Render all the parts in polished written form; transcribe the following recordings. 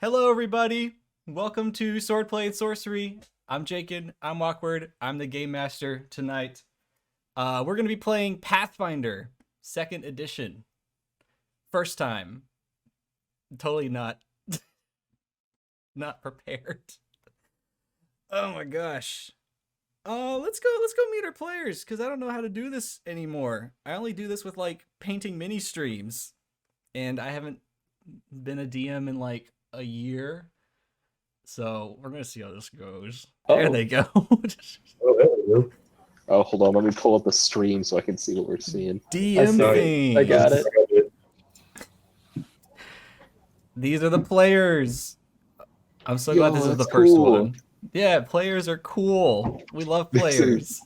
Hello, everybody. Welcome to Swordplay Sorcery. I'm Jakin. I'm Awkward. I'm the game master tonight. We're going to be playing Pathfinder, 2nd edition. First time. Totally not prepared. Oh my gosh. Let's go meet our players, because I don't know how to do this anymore. I only do this with, painting mini streams. And I haven't been a DM in, a year. So we're gonna see how this goes. There they go. Oh, there we go. Oh, hold on. Let me pull up the stream so I can see what we're seeing. DM thing. I got it. These are the players. I'm so glad this is the first one. Yeah, players are cool. We love players.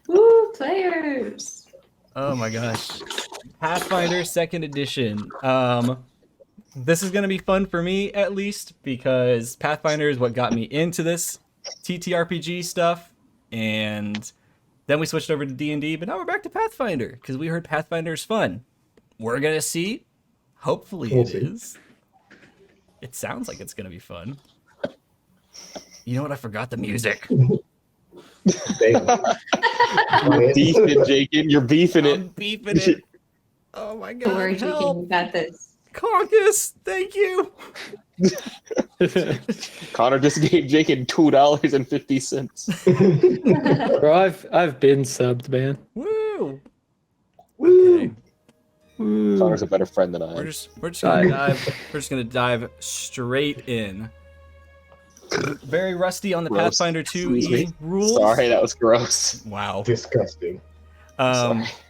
Woo, players. Oh my gosh. Pathfinder 2nd edition. This is going to be fun for me, at least, because Pathfinder is what got me into this ttrpg stuff, and then we switched over to D&D, but now we're back to Pathfinder, because we heard Pathfinder's fun. We're going to see. Hopefully it is. It sounds like it's going to be fun. You know what? I forgot the music. You're beefing, Jakin. You're beefing it. I'm beefing it. Oh my god. Don't worry, Jakin, you got this. Caucus, thank you. Connor just gave Jakin $2.50. Bro, I've been subbed, man. Woo! Woo! Okay. Connor's a better friend than I am. We're just gonna dive straight in. Very rusty on the Gross. Pathfinder 2 Excuse me. rules. Sorry, that was gross. Wow. Disgusting.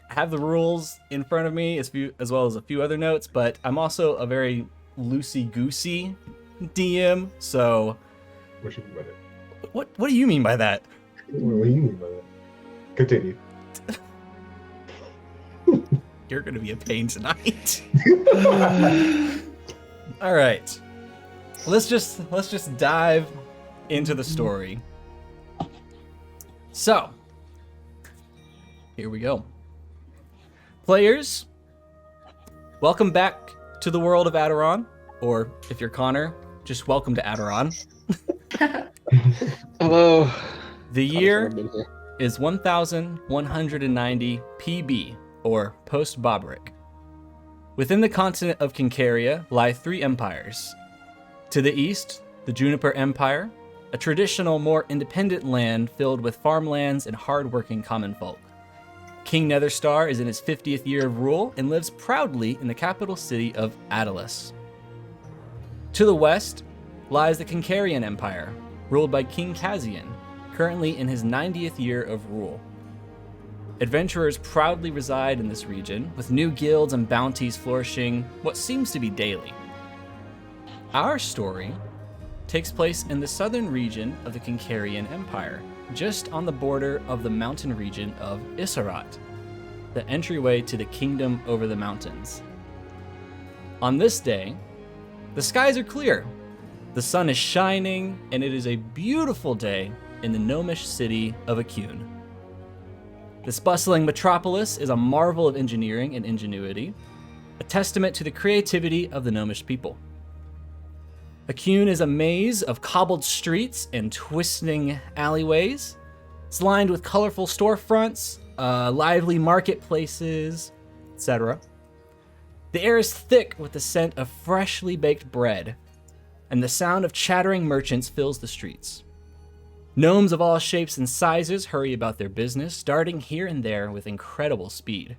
I have the rules in front of me as well as a few other notes, but I'm also a very loosey-goosey DM, so... What you mean by that? What do you mean by that? What do you mean by that? Continue. You're gonna be a pain tonight. All right. Let's just dive into the story. So, here we go. Players, welcome back to the world of Attiron, or if you're Connor, just welcome to Attiron. Hello. The year is 1190 PB, or post-Bobrick. Within the continent of Kincaria lie 3 empires. To the east, the Juniper Empire, a traditional, more independent land filled with farmlands and hard-working common folk. King Netherstar is in his 50th year of rule and lives proudly in the capital city of Attalus. To the west lies the Kincarian Empire, ruled by King Kazian, currently in his 90th year of rule. Adventurers proudly reside in this region, with new guilds and bounties flourishing what seems to be daily. Our story takes place in the southern region of the Kincarian Empire, just on the border of the mountain region of Issarat, the entryway to the kingdom over the mountains. On this day, the skies are clear, the sun is shining, and it is a beautiful day in the gnomish city of Acune. This bustling metropolis is a marvel of engineering and ingenuity, a testament to the creativity of the gnomish people. Acune is a maze of cobbled streets and twisting alleyways. It's lined with colorful storefronts, lively marketplaces, etc. The air is thick with the scent of freshly baked bread, and the sound of chattering merchants fills the streets. Gnomes of all shapes and sizes hurry about their business, darting here and there with incredible speed.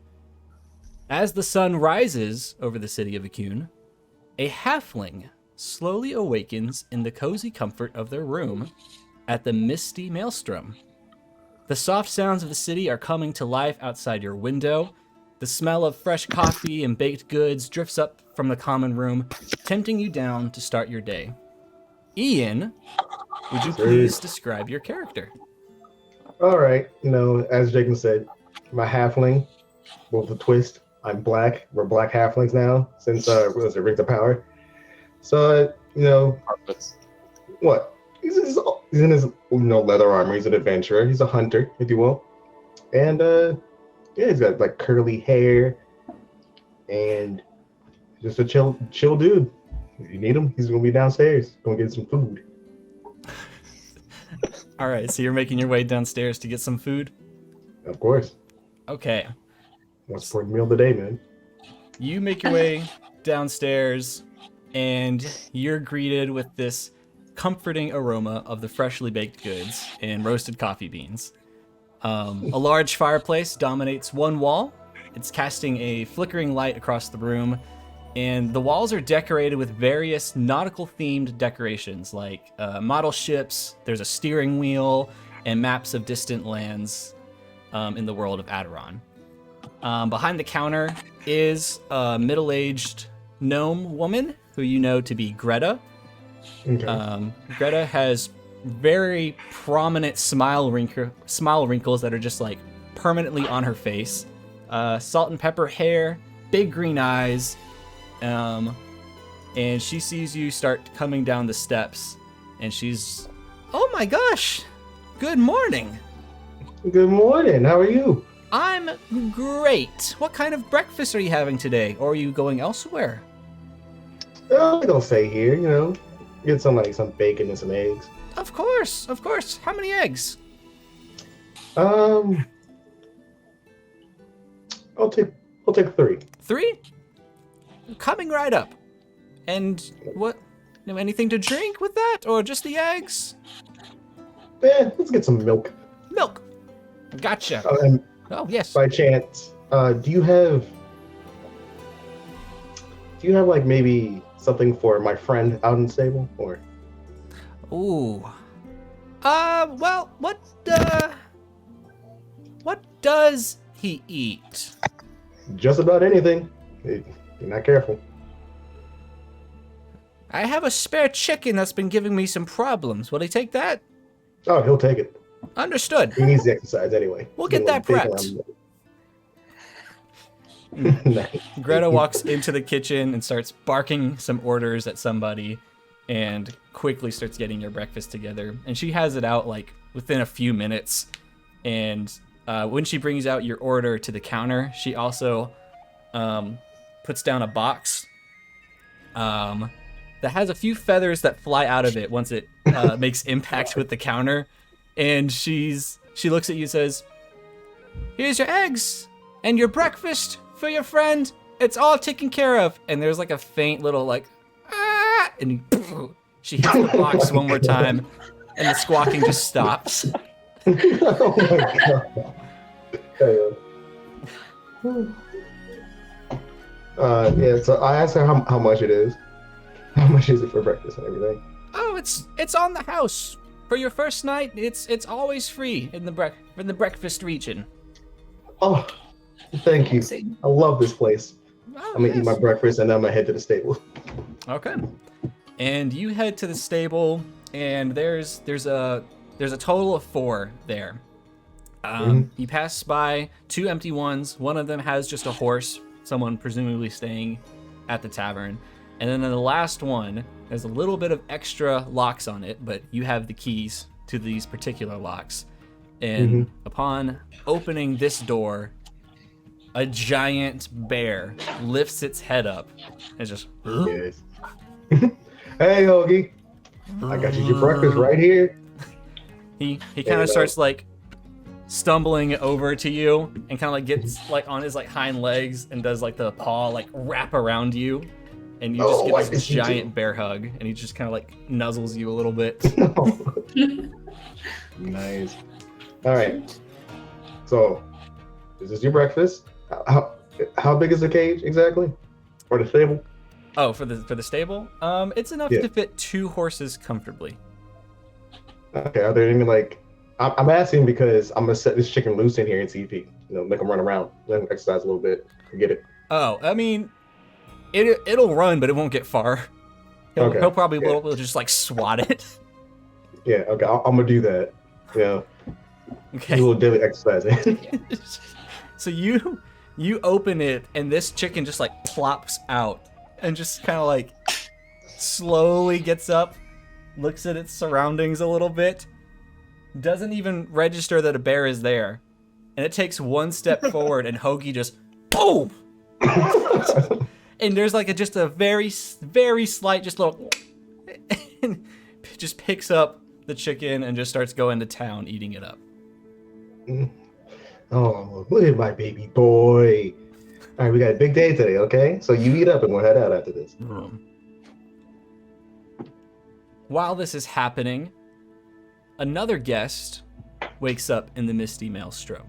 As the sun rises over the city of Acune, a halfling slowly awakens in the cozy comfort of their room at the misty maelstrom. The soft sounds of the city are coming to life outside your window. The smell of fresh coffee and baked goods drifts up from the common room, tempting you down to start your day. Ian, would you please describe your character? All right. As Jacob said, my halfling with a twist. I'm black. We're black halflings now since Rings of Power. So what? He's in his leather armor. He's an adventurer. He's a hunter, if you will. And he's got curly hair and just a chill dude. If you need him, he's gonna be downstairs. Gonna get some food. All right, so you're making your way downstairs to get some food? Of course. Okay. Most important meal of the day, man. You make your way downstairs, and you're greeted with this comforting aroma of the freshly baked goods and roasted coffee beans. A large fireplace dominates one wall. It's casting a flickering light across the room, and the walls are decorated with various nautical-themed decorations, like model ships, there's a steering wheel, and maps of distant lands in the world of Attiron. Behind the counter is a middle-aged gnome woman, who you know to be Greta. Okay. Greta has very prominent smile wrinkles that are just like permanently on her face. Salt and pepper hair, big green eyes, and she sees you start coming down the steps, and she's, oh my gosh, good morning. Good morning. How are you? I'm great. What kind of breakfast are you having today, or are you going elsewhere? We don't stay here, you know. Get some bacon and some eggs. Of course, of course. How many eggs? I'll take 3. 3? Coming right up. And what? Anything to drink with that, or just the eggs? Yeah, let's get some milk. Milk. Gotcha. Oh yes. By chance, do you have like maybe something for my friend out in the stable, or? Ooh. Well, what does he eat? Just about anything. You're not careful. I have a spare chicken that's been giving me some problems. Will he take that? Oh, he'll take it. Understood. He needs the exercise anyway. We'll get that prepped. Nice. Greta walks into the kitchen and starts barking some orders at somebody and quickly starts getting your breakfast together. And she has it out like within a few minutes. And when she brings out your order to the counter, she also puts down a box that has a few feathers that fly out of it once it makes impact with the counter. And she looks at you and says, "Here's your eggs and your breakfast for your friend. It's all taken care of." And there's like a faint little like, ah, and she hits the box one more time, and the squawking just stops. Oh my god. Yeah, so I asked her how much it is. How much is it for breakfast and everything? Oh, it's on the house. For your first night, it's always free in the breakfast region. Oh, thank you. I love this place. Oh, I'm gonna eat my breakfast and then I'm gonna head to the stable. Okay. And you head to the stable, and there's a total of 4 there. You pass by 2 empty ones. One of them has just a horse, someone presumably staying at the tavern. And then in the last one, there's a little bit of extra locks on it, but you have the keys to these particular locks. And upon opening this door, a giant bear lifts its head up and just... Yes. Hey, Hoagie. I got you your breakfast right here. He kind of starts like stumbling over to you and kind of like gets like on his like hind legs and does like the paw like wrap around you. And you just get this giant bear hug, and he just kind of like nuzzles you a little bit. Nice. All right. So, this is your breakfast. How big is the cage exactly, or the stable? Oh, for the stable? It's enough to fit 2 horses comfortably. Okay. Are there any like? I'm asking because I'm gonna set this chicken loose in here and see if he, make him run around, let him exercise a little bit, get it. Oh, I mean. It'll run, but it won't get far. He'll probably will just like swat it. Yeah, okay, I'm gonna do that. Yeah. Okay. A little daily exercise. So you open it, and this chicken just like plops out, and just kind of like slowly gets up, looks at its surroundings a little bit, doesn't even register that a bear is there, and it takes one step forward, and Hoagie just boom. And there's like just a very, very slight, just little, and just picks up the chicken and just starts going to town eating it up. Oh, look at my baby boy. All right, we got a big day today, okay? So you eat up and we'll head out after this. While this is happening, another guest wakes up in the misty maelstrom.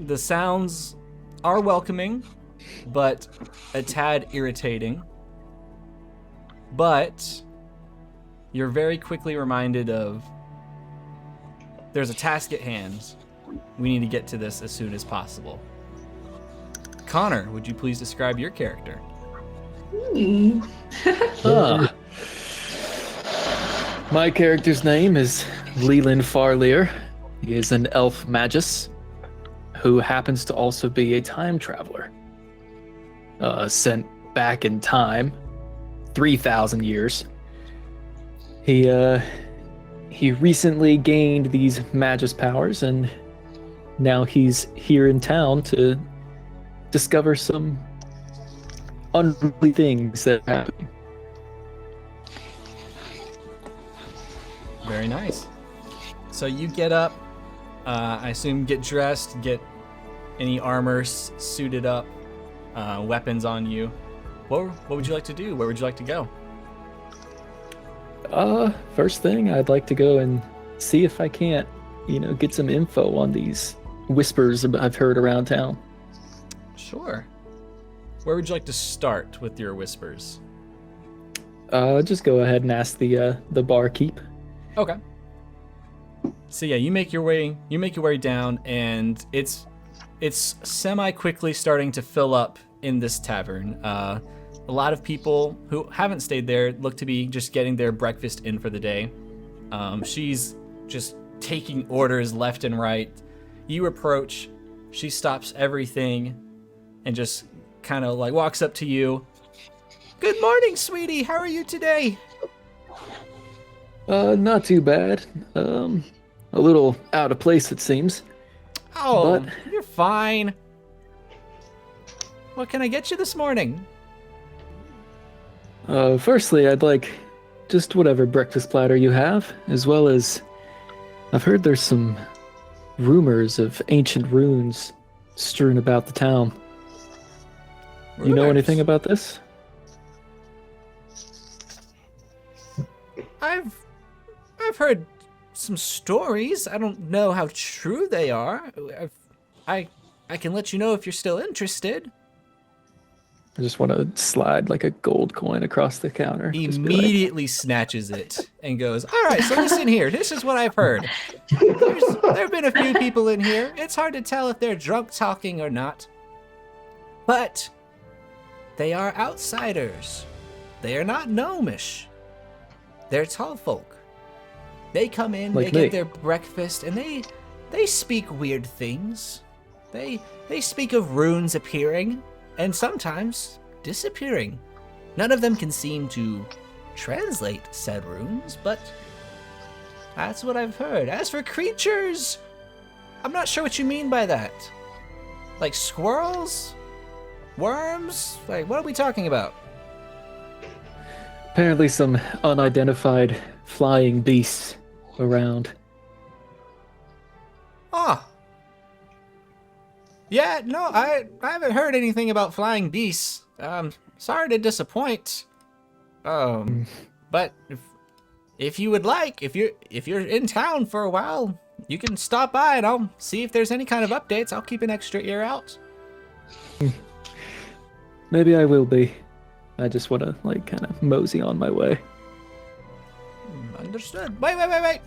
The sounds are welcoming, but a tad irritating. But you're very quickly reminded of there's a task at hand. We need to get to this as soon as possible. Connor, would you please describe your character? My character's name is Leland Farlear. He is an elf magus who happens to also be a time traveler. Sent back in time 3,000 years. He recently gained these magus powers, and now he's here in town to discover some unruly things that happen. Very nice. So you get up, I assume get dressed, get any armor suited up, weapons on you. What would you like to do? Where would you like to go? First thing, I'd like to go and see if I can't, get some info on these whispers I've heard around town. Sure. Where would you like to start with your whispers? Just go ahead and ask the barkeep. Okay. So yeah, you make your way down, and it's semi quickly starting to fill up in this tavern. A lot of people who haven't stayed there look to be just getting their breakfast in for the day. She's just taking orders left and right. You approach, she stops everything and just kind of like walks up to you. Good morning, sweetie. How are you today? Not too bad. A little out of place, it seems. Oh, but you're fine. What can I get you this morning? Firstly, I'd like just whatever breakfast platter you have, as well as I've heard there's some rumors of ancient runes strewn about the town. You know anything about this? I've heard some stories. I don't know how true they are. I can let you know if you're still interested. I just want to slide like a gold coin across the counter. He immediately snatches it and goes, all right, so listen here. This is what I've heard. There have been a few people in here. It's hard to tell if they're drunk talking or not. But they are outsiders. They are not gnomish. They're tall folk. They come in, like they me. get their breakfast, and they speak weird things. They speak of runes appearing and sometimes disappearing. None of them can seem to translate said runes, but that's what I've heard. As for creatures, I'm not sure what you mean by that. Like squirrels? Worms? Like, what are we talking about? Apparently some unidentified flying beasts around. Ah. Yeah, no, I haven't heard anything about flying beasts. Sorry to disappoint. But if you would like, if you're in town for a while, you can stop by and I'll see if there's any kind of updates. I'll keep an extra ear out. Maybe I will be. I just want to kind of mosey on my way. Understood. Wait.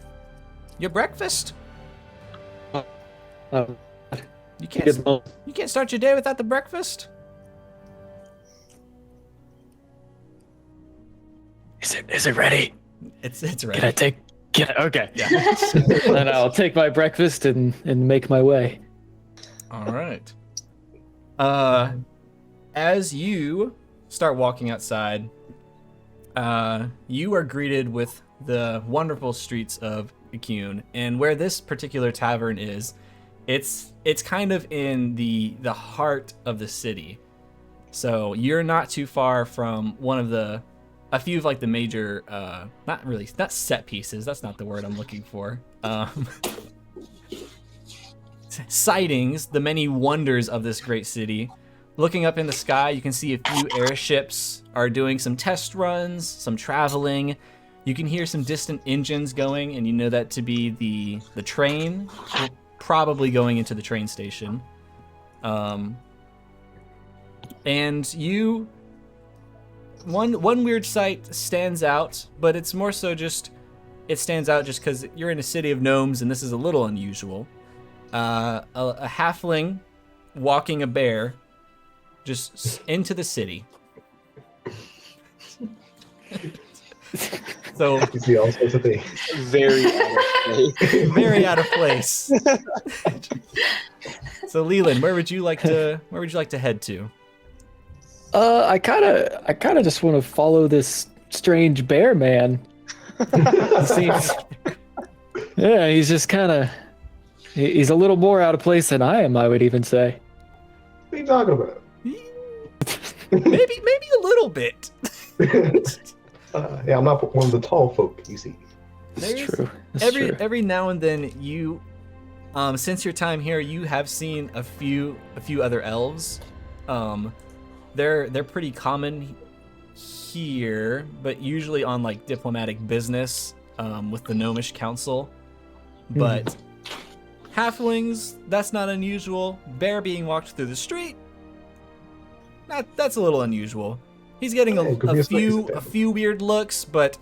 Your breakfast? You can't start your day without the breakfast? Is it ready? It's ready. Can I okay. Yeah. Then I'll take my breakfast and make my way. All right. As you start walking outside, you are greeted with the wonderful streets of Acune, and where this particular tavern is, it's kind of in the heart of the city. So you're not too far from a few of like the major, not set pieces. That's not the word I'm looking for. Sightings, the many wonders of this great city. Looking up in the sky, you can see a few airships are doing some test runs, some traveling. You can hear some distant engines going, and you know that to be the train, probably going into the train station. And one weird sight stands out, but it's more so it stands out just because you're in a city of gnomes, and this is a little unusual. A halfling walking a bear just into the city. So You see all sorts of things. Very out of place. very out of place. So Leland, where would you like to head to? I kind of just want to follow this strange bear man. Yeah, he's just he's a little more out of place than I am, I would even say. What are you talking about? Maybe a little bit. Yeah, I'm not one of the tall folk, you see. That's true. That's true. Every now and then you, since your time here, you have seen a few other elves. They're pretty common here, but usually on like diplomatic business, with the gnomish council. But halflings, that's not unusual. Bear being walked through the street, that's a little unusual. He's getting a few weird looks, but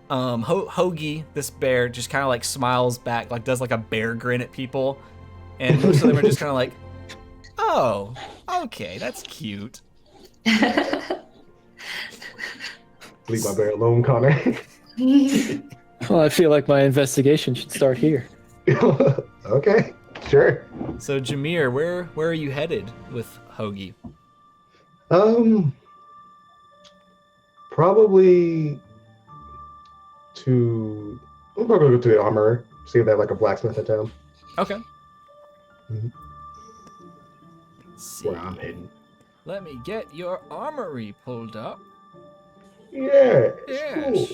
Hoagie, this bear, just kind of like smiles back, like does like a bear grin at people, and most of them are just kind of like, "Oh, okay, that's cute." Leave my bear alone, Connor. Well, I feel like my investigation should start here. Okay, sure. So Jameer, where are you headed with Hoagie? Probably I'm probably gonna go to the armorer, see if they have like a blacksmith in town. Okay. Mhm. Let's see. Where I'm heading. Let me get your armory pulled up. Yeah. Yes. Cool.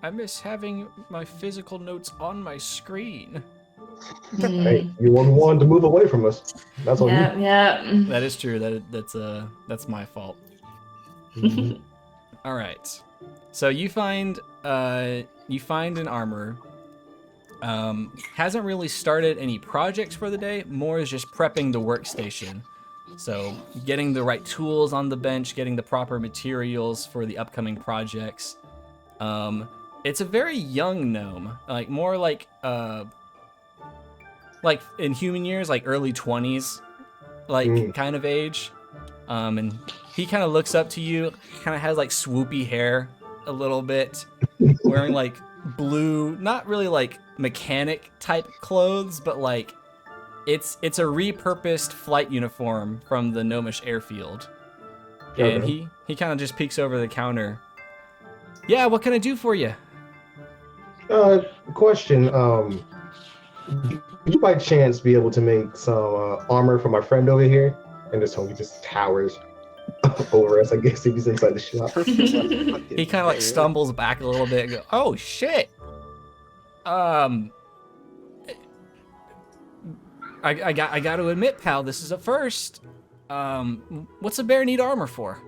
I miss having my physical notes on my screen. Hey, you wanted to move away from us. That's on Yeah, yeah. That is true. That's my fault. you. Mhm. All right. So you find an armorer. Hasn't really started any projects for the day. More is just prepping the workstation. So getting the right tools on the bench, getting the proper materials for the upcoming projects. It's a very young gnome, like more like in human years, like early 20s, like kind of age. And he kind of looks up to you, kind of has like swoopy hair a little bit, wearing like blue, not really like mechanic type clothes, but like it's a repurposed flight uniform from the gnomish airfield. And Okay. he kind of just peeks over the counter. Yeah, what can I do for you? Question. Would you by chance be able to make some armor for my friend over here? And this homie just towers over us, I guess, if he's inside the shop. He kind of like stumbles back a little bit and goes, "Oh shit. I got to admit, pal, this is a first. What's a bear need armor for?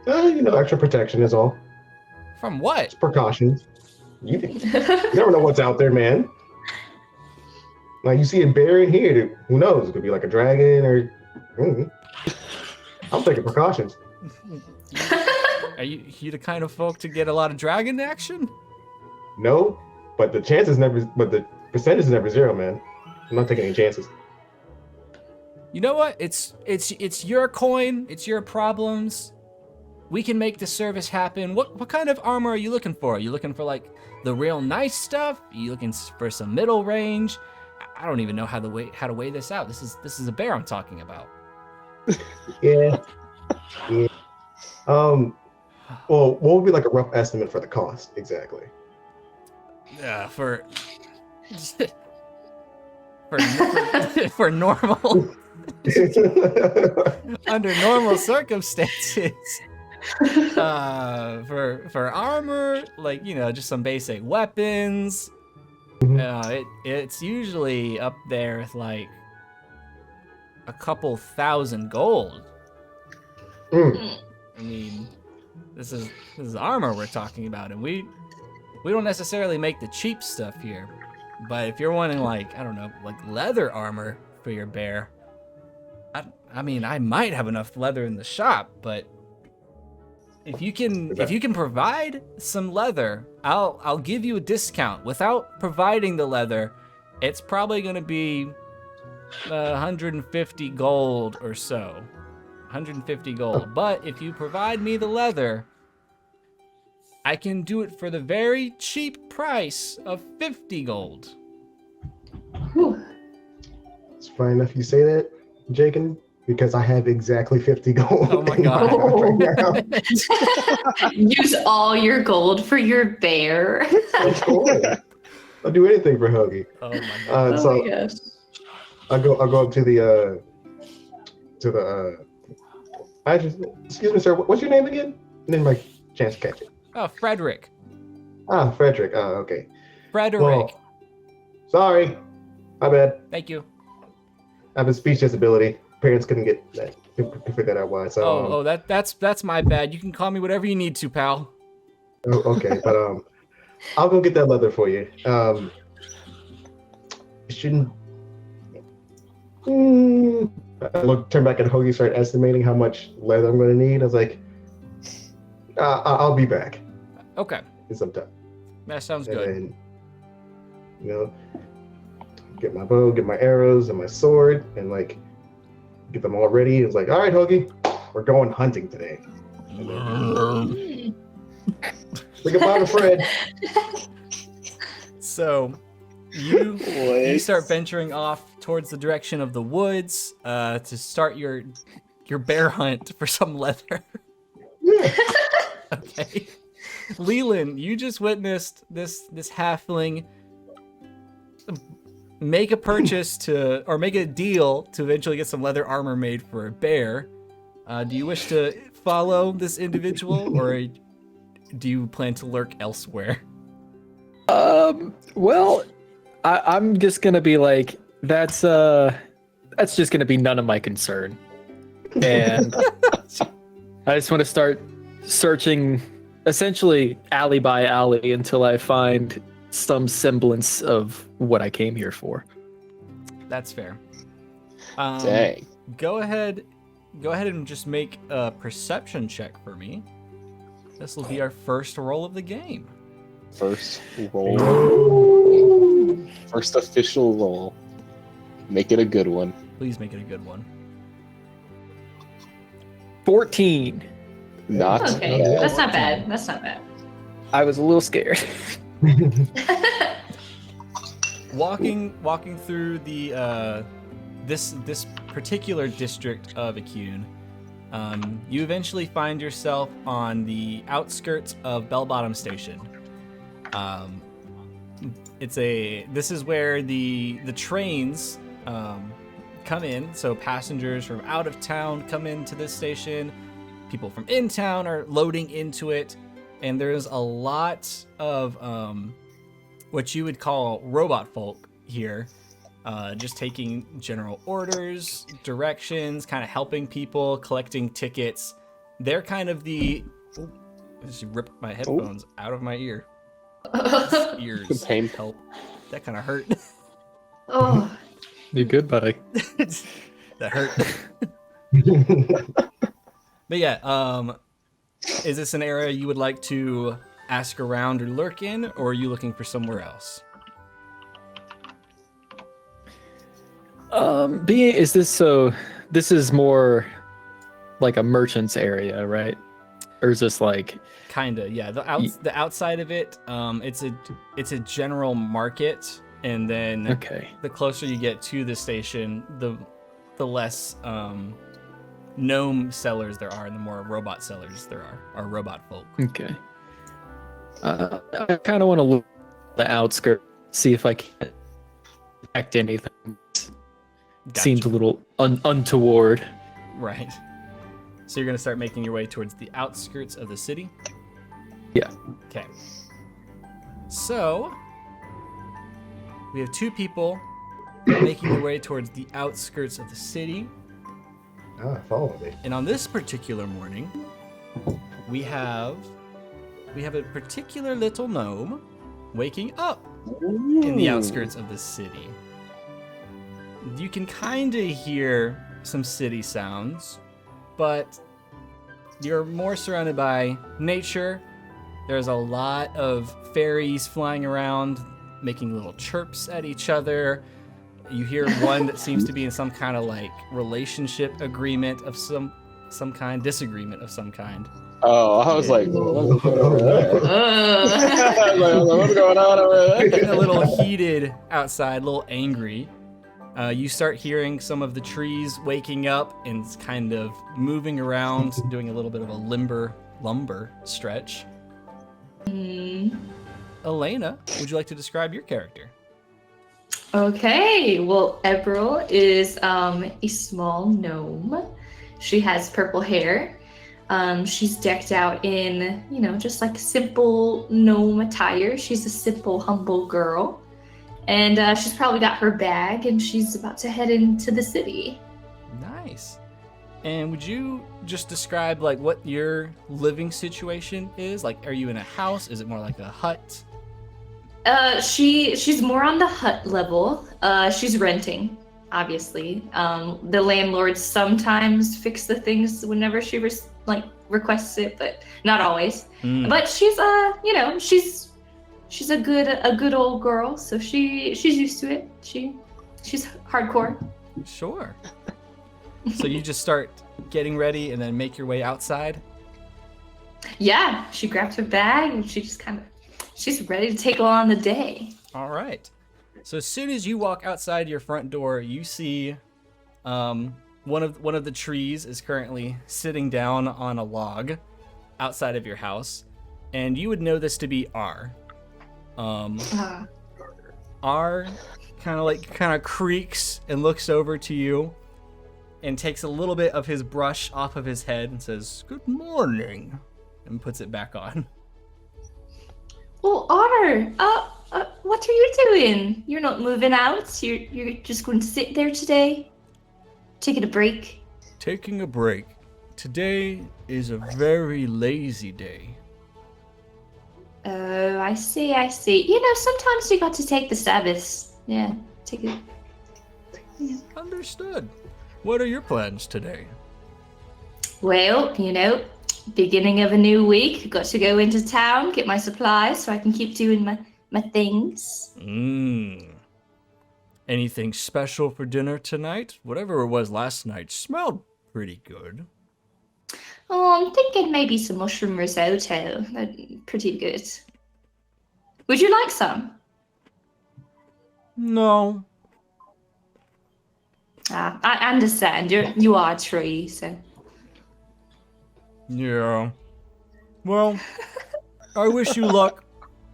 Extra protection is all. From what? It's precautions. You never know what's out there, man. Like, you see a bear in here, who knows? It could be like a dragon or... I'm taking precautions. Are you the kind of folk to get a lot of dragon action? No, but the percentage is never zero, man. I'm not taking any chances. You know what? It's your coin. It's your problems. We can make the service happen. What kind of armor are you looking for? Are you looking for like the real nice stuff? Are you looking for some middle range? I don't even know how to weigh this out. This is a bear I'm talking about. Yeah. Well, what would be like a rough estimate for the cost exactly? For normal Under normal circumstances, for armor, like, you know, just some basic weapons, it's usually up there with like a couple thousand gold. I mean, this is armor we're talking about, and we don't necessarily make the cheap stuff here. But if you're wanting, like, I don't know, like leather armor for your bear, I mean, I might have enough leather in the shop, but if you can provide some leather, I'll give you a discount. Without providing the leather, it's probably going to be 150 gold or so. 150 gold. But if you provide me the leather, I can do it for the very cheap price of 50 gold. It's fine enough you say that, Jacob, because I have exactly 50 gold. Oh my god. Right now. Use all your gold for your bear. Of course. I'll do anything for Hoagie. Oh my god. So my gosh. I'll go up to the excuse me, sir, what's your name again? I didn't my chance to catch it. Oh, Frederick. Ah, Frederick. Oh, okay. Frederick. Well, sorry. My bad. Thank you. I have a speech disability. Parents couldn't get that. Couldn't figure that out why. So that's my bad. You can call me whatever you need to, pal. oh, okay, but I'll go get that leather for you. It shouldn't. I turn back at Hoagie, start estimating how much leather I'm going to need. I was like, I'll be back Okay, in some time. that sounds And good. then, you know, get my bow, get my arrows, and my sword, and like get them all ready. It's like, all right, Hoagie, we're going hunting today. And then, say goodbye to Fred. So you start venturing off towards the direction of the woods to start your bear hunt for some leather. Yeah. Okay. Leland, you just witnessed this halfling make a purchase or make a deal to eventually get some leather armor made for a bear. Do you wish to follow this individual, or do you plan to lurk elsewhere? Well, I'm just gonna be like, that's just gonna be none of my concern, and I just want to start searching, essentially alley by alley, until I find some semblance of what I came here for. That's fair. Dang. Go ahead and just make a perception check for me. This will be our first roll of the game. First roll. First official roll. Make it a good one. Please make it a good one. 14. Not Okay, bad. that's not bad. That's not bad. I was a little scared. Walking through the this particular district of Acune, you eventually find yourself on the outskirts of Bell Bottom Station. This is where the trains come in. So passengers from out of town come into this station. People from in town are loading into it, and there's a lot of what you would call robot folk here, just taking general orders, directions, kind of helping people, collecting tickets. They're kind of the... Ooh, I just ripped my headphones out of my ear. Ears Pain. help. That kind of hurt. Oh, You good, buddy? That hurt. But yeah, is this an area you would like to ask around or lurk in, or are you looking for somewhere else? This is more like a merchant's area, right? Or is this like... Kinda, yeah. The outside of it, it's a general market, and then Okay. the closer you get to the station, the less gnome sellers there are, and the more robot sellers there are robot folk. Okay. I kind of want to look at the outskirts, see if I can detect anything seems a little untoward. Right. So you're going to start making your way towards the outskirts of the city? Yeah. Okay. So, we have 2 people making their way towards the outskirts of the city. Follow me. And on this particular morning, we have a particular little gnome waking up in the outskirts of the city. You can kind of hear some city sounds, but you're more surrounded by nature. There's a lot of fairies flying around, making little chirps at each other. You hear one that seems to be in some kind of like relationship agreement of some kind, disagreement of some kind. Oh, I was like, what's going on over there? What's going on over there? Getting a little heated outside, a little angry. You start hearing some of the trees waking up and kind of moving around, doing a little bit of a lumber stretch. Elena, would you like to describe your character? Okay, well, Eberil is a small gnome. She has purple hair. She's decked out in, just like simple gnome attire. She's a simple, humble girl. And she's probably got her bag and she's about to head into the city. Nice. And would you just describe like what your living situation is? Like, are you in a house? Is it more like a hut? She's more on the hut level. She's renting, obviously. The landlord sometimes fix the things whenever she requests it, but not always. But she's she's a good old girl, so she's used to it. She's hardcore. Sure. So you just start getting ready and then make your way outside? Yeah, she grabbed her bag and she's ready to take on the day. All right. So as soon as you walk outside your front door, you see one of the trees is currently sitting down on a log outside of your house, and you would know this to be R. R kind of creaks and looks over to you and takes a little bit of his brush off of his head and says, "Good morning," and puts it back on. Oh, R, what are you doing? You're not moving out? You're just going to sit there today? Taking a break? Taking a break. Today is a very lazy day. Oh, I see. Sometimes you got to take the Sabbath. Yeah, take it. Yeah. Understood. What are your plans today? Well, beginning of a new week. Got to go into town, get my supplies so I can keep doing my things. Anything special for dinner tonight? Whatever it was last night smelled pretty good. Oh, I'm thinking maybe some mushroom risotto. Pretty good. Would you like some? No. I understand. You are a tree, so. Yeah. Well, I wish you luck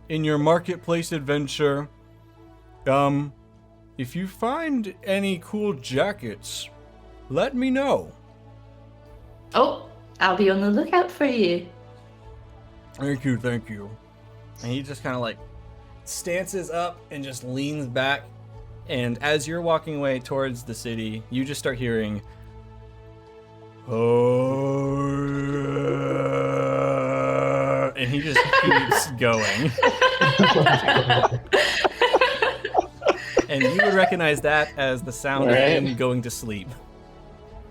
in your marketplace adventure. If you find any cool jackets, let me know. Oh, I'll be on the lookout for you. Thank you. And he just kind of like stances up and just leans back. And as you're walking away towards the city, you just start hearing, and he just keeps going. And you would recognize that as the sound of him going to sleep.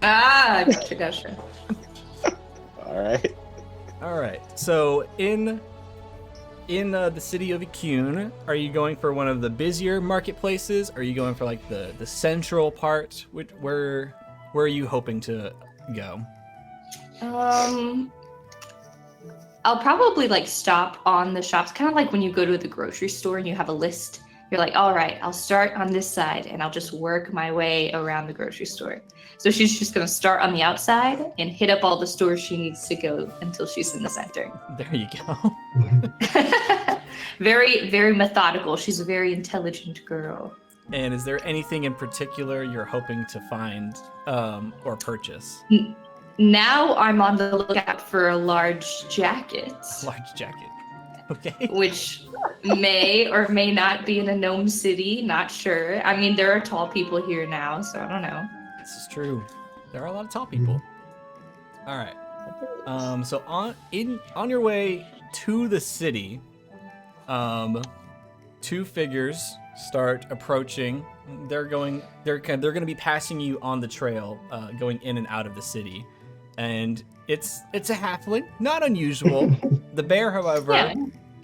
Gotcha. All right. So in the city of Acune, are you going for one of the busier marketplaces? Are you going for like the central part? Where are you hoping to go? I'll probably stop on the shops, kind of like when you go to the grocery store and you have a list. You're like, all right, I'll start on this side and I'll just work my way around the grocery store. So she's just going to start on the outside and hit up all the stores she needs to go until she's in the center. There you go. Very, very methodical. She's a very intelligent girl. And is there anything in particular you're hoping to find or purchase? Now I'm on the lookout for a large jacket, Large jacket. Okay. which may or may not be in a gnome city. Not sure. I mean, there are tall people here now, so I don't know. This is true. There are a lot of tall people. All right. So on your way to the city, two figures start approaching. They're going to be passing you on the trail, going in and out of the city, and it's a halfling, not unusual. The bear, however, Yeah.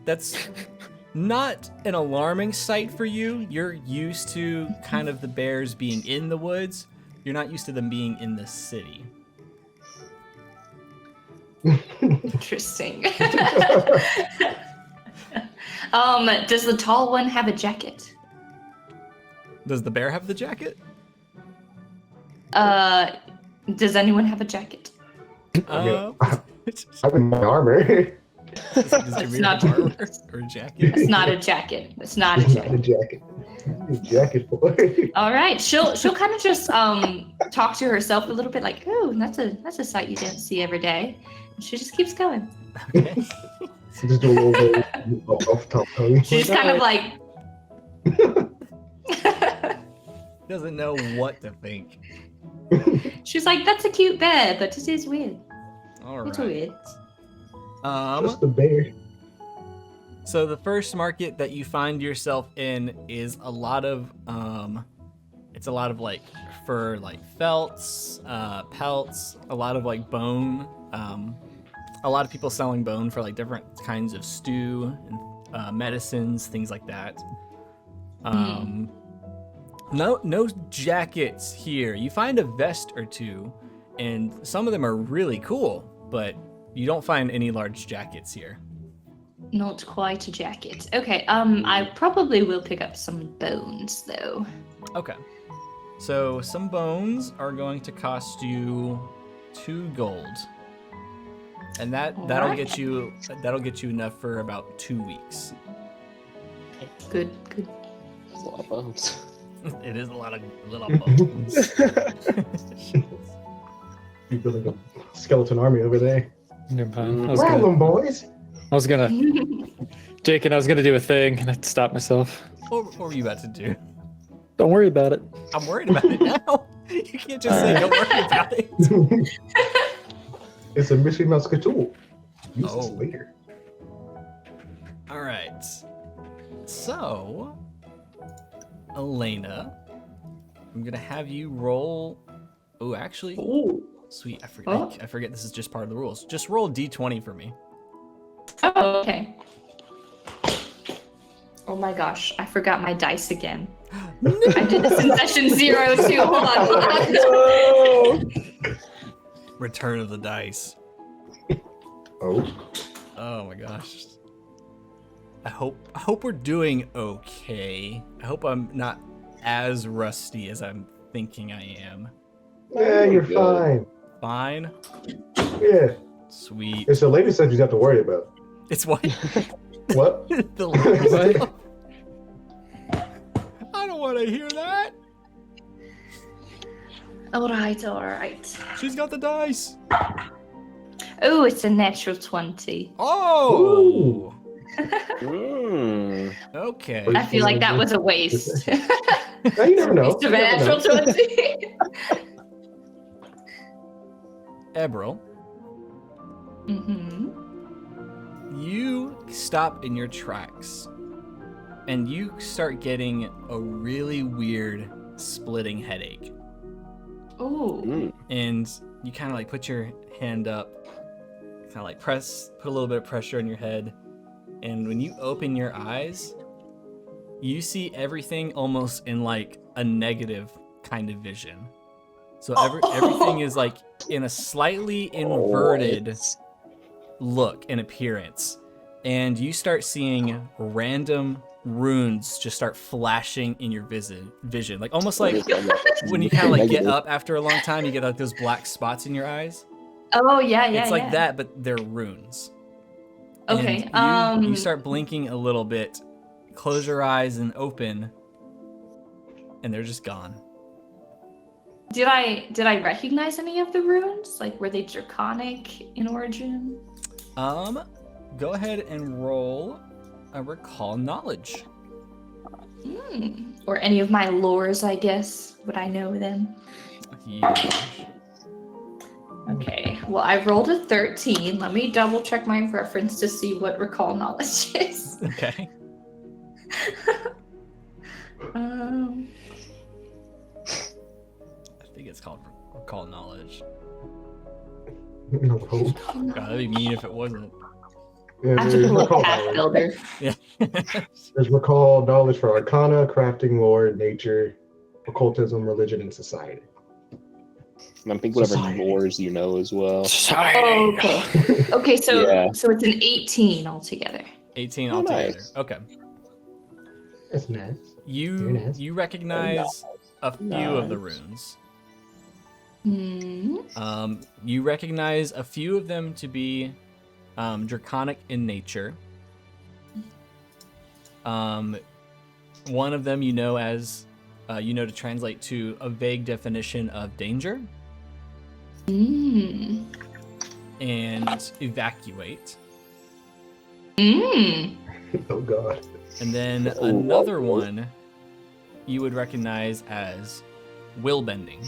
that's not an alarming sight for you. You're used to kind of the bears being in the woods. You're not used to them being in the city. Interesting. Does the tall one have a jacket? Does the bear have the jacket? Does anyone have a jacket? Uh, I'm in my armor. does It's your not- bear have armor or a jacket? It's not a jacket. It's not a It's not a jacket. jacket. A jacket boy. All right. She'll kind of just talk to herself a little bit, like, "Oh, that's a sight you don't see every day." And she just keeps going. Okay. Just do a little bit off top. She's kind of like, Doesn't know what to think. she's like, "That's a cute bear, but it is weird. All It's right. weird." Just the bear. So the first market that you find yourself in is a lot of like fur, like felts, pelts, a lot of like bone. A lot of people selling bone for like different kinds of stew and medicines, things like that. No jackets here. You find a vest or two, and some of them are really cool, but you don't find any large jackets here. Not quite a jacket. Okay. I probably will pick up some bones though. Okay. So some bones are going to cost you 2 gold. And that'll Alright. get you enough for about 2 weeks. Good. That's a lot of bones. It is a lot of little bones. You building a skeleton army over there. Never mind. Grab them, boys. I was gonna do a thing and I stopped myself. What were you about to do? Don't worry about it. I'm worried about it now. You can't just say don't worry about it. It's a mystery musketeer. Use this Oh. later. All right. So, Elena, I'm gonna have you roll. Oh, actually, Ooh. sweet. Oh. I forget this is just part of the rules. Just roll D20 for me. Oh, okay. Oh my gosh, I forgot my dice again. I did this in session 0 too. Hold on. Return of the dice. Oh. Oh my gosh. I hope we're doing okay. I hope I'm not as rusty as I'm thinking I am. Yeah, you're Good. fine. Fine. Yeah. Sweet. It's the latest stuff you have to worry about. It's what? What? The latest What? stuff. I don't want to hear that. All right. She's got the dice. Oh, it's a natural 20. Oh. Mm. Okay. I feel like that was a waste. Now you never know. It's a natural 20. Ebril, Mm-hmm. you stop in your tracks and you start getting a really weird splitting headache. Ooh. Mm. And you kind of like put your hand up, kind of like put a little bit of pressure on your head. And when you open your eyes, you see everything almost in like a negative kind of vision. So everything is like in a slightly inverted look and appearance. And you start seeing random runes just start flashing in your vision. Like almost like when you kind of like get up after a long time, you get like those black spots in your eyes. Oh yeah. It's like that, but they're runes. Okay. And you start blinking a little bit, close your eyes and open, and they're just gone. Did I recognize any of the runes? Like, were they draconic in origin? Go ahead and roll a recall knowledge. Or any of my lores, I guess. Would I know them? Yeah. Okay. Well, I rolled a 13. Let me double check my reference to see what recall knowledge is. Okay. Um. I think it's called recall knowledge. No. God, that'd be mean if it wasn't. Yeah, I have to there's pull up recall Path knowledge. Builder. Yeah. There's recall knowledge for arcana, crafting, lore, nature, occultism, religion, and society. And I think whatever Society. lores you know as well. Oh, okay. Okay, so Yeah. so it's an 18 altogether. 18 Oh, altogether. nice. Okay. That's nice. Very You nice. you recognize a few of the runes. You recognize a few of them to be draconic in nature. One of them you know as to translate to a vague definition of danger and evacuate. Oh god. And then Oh, another wow. one you would recognize as will bending.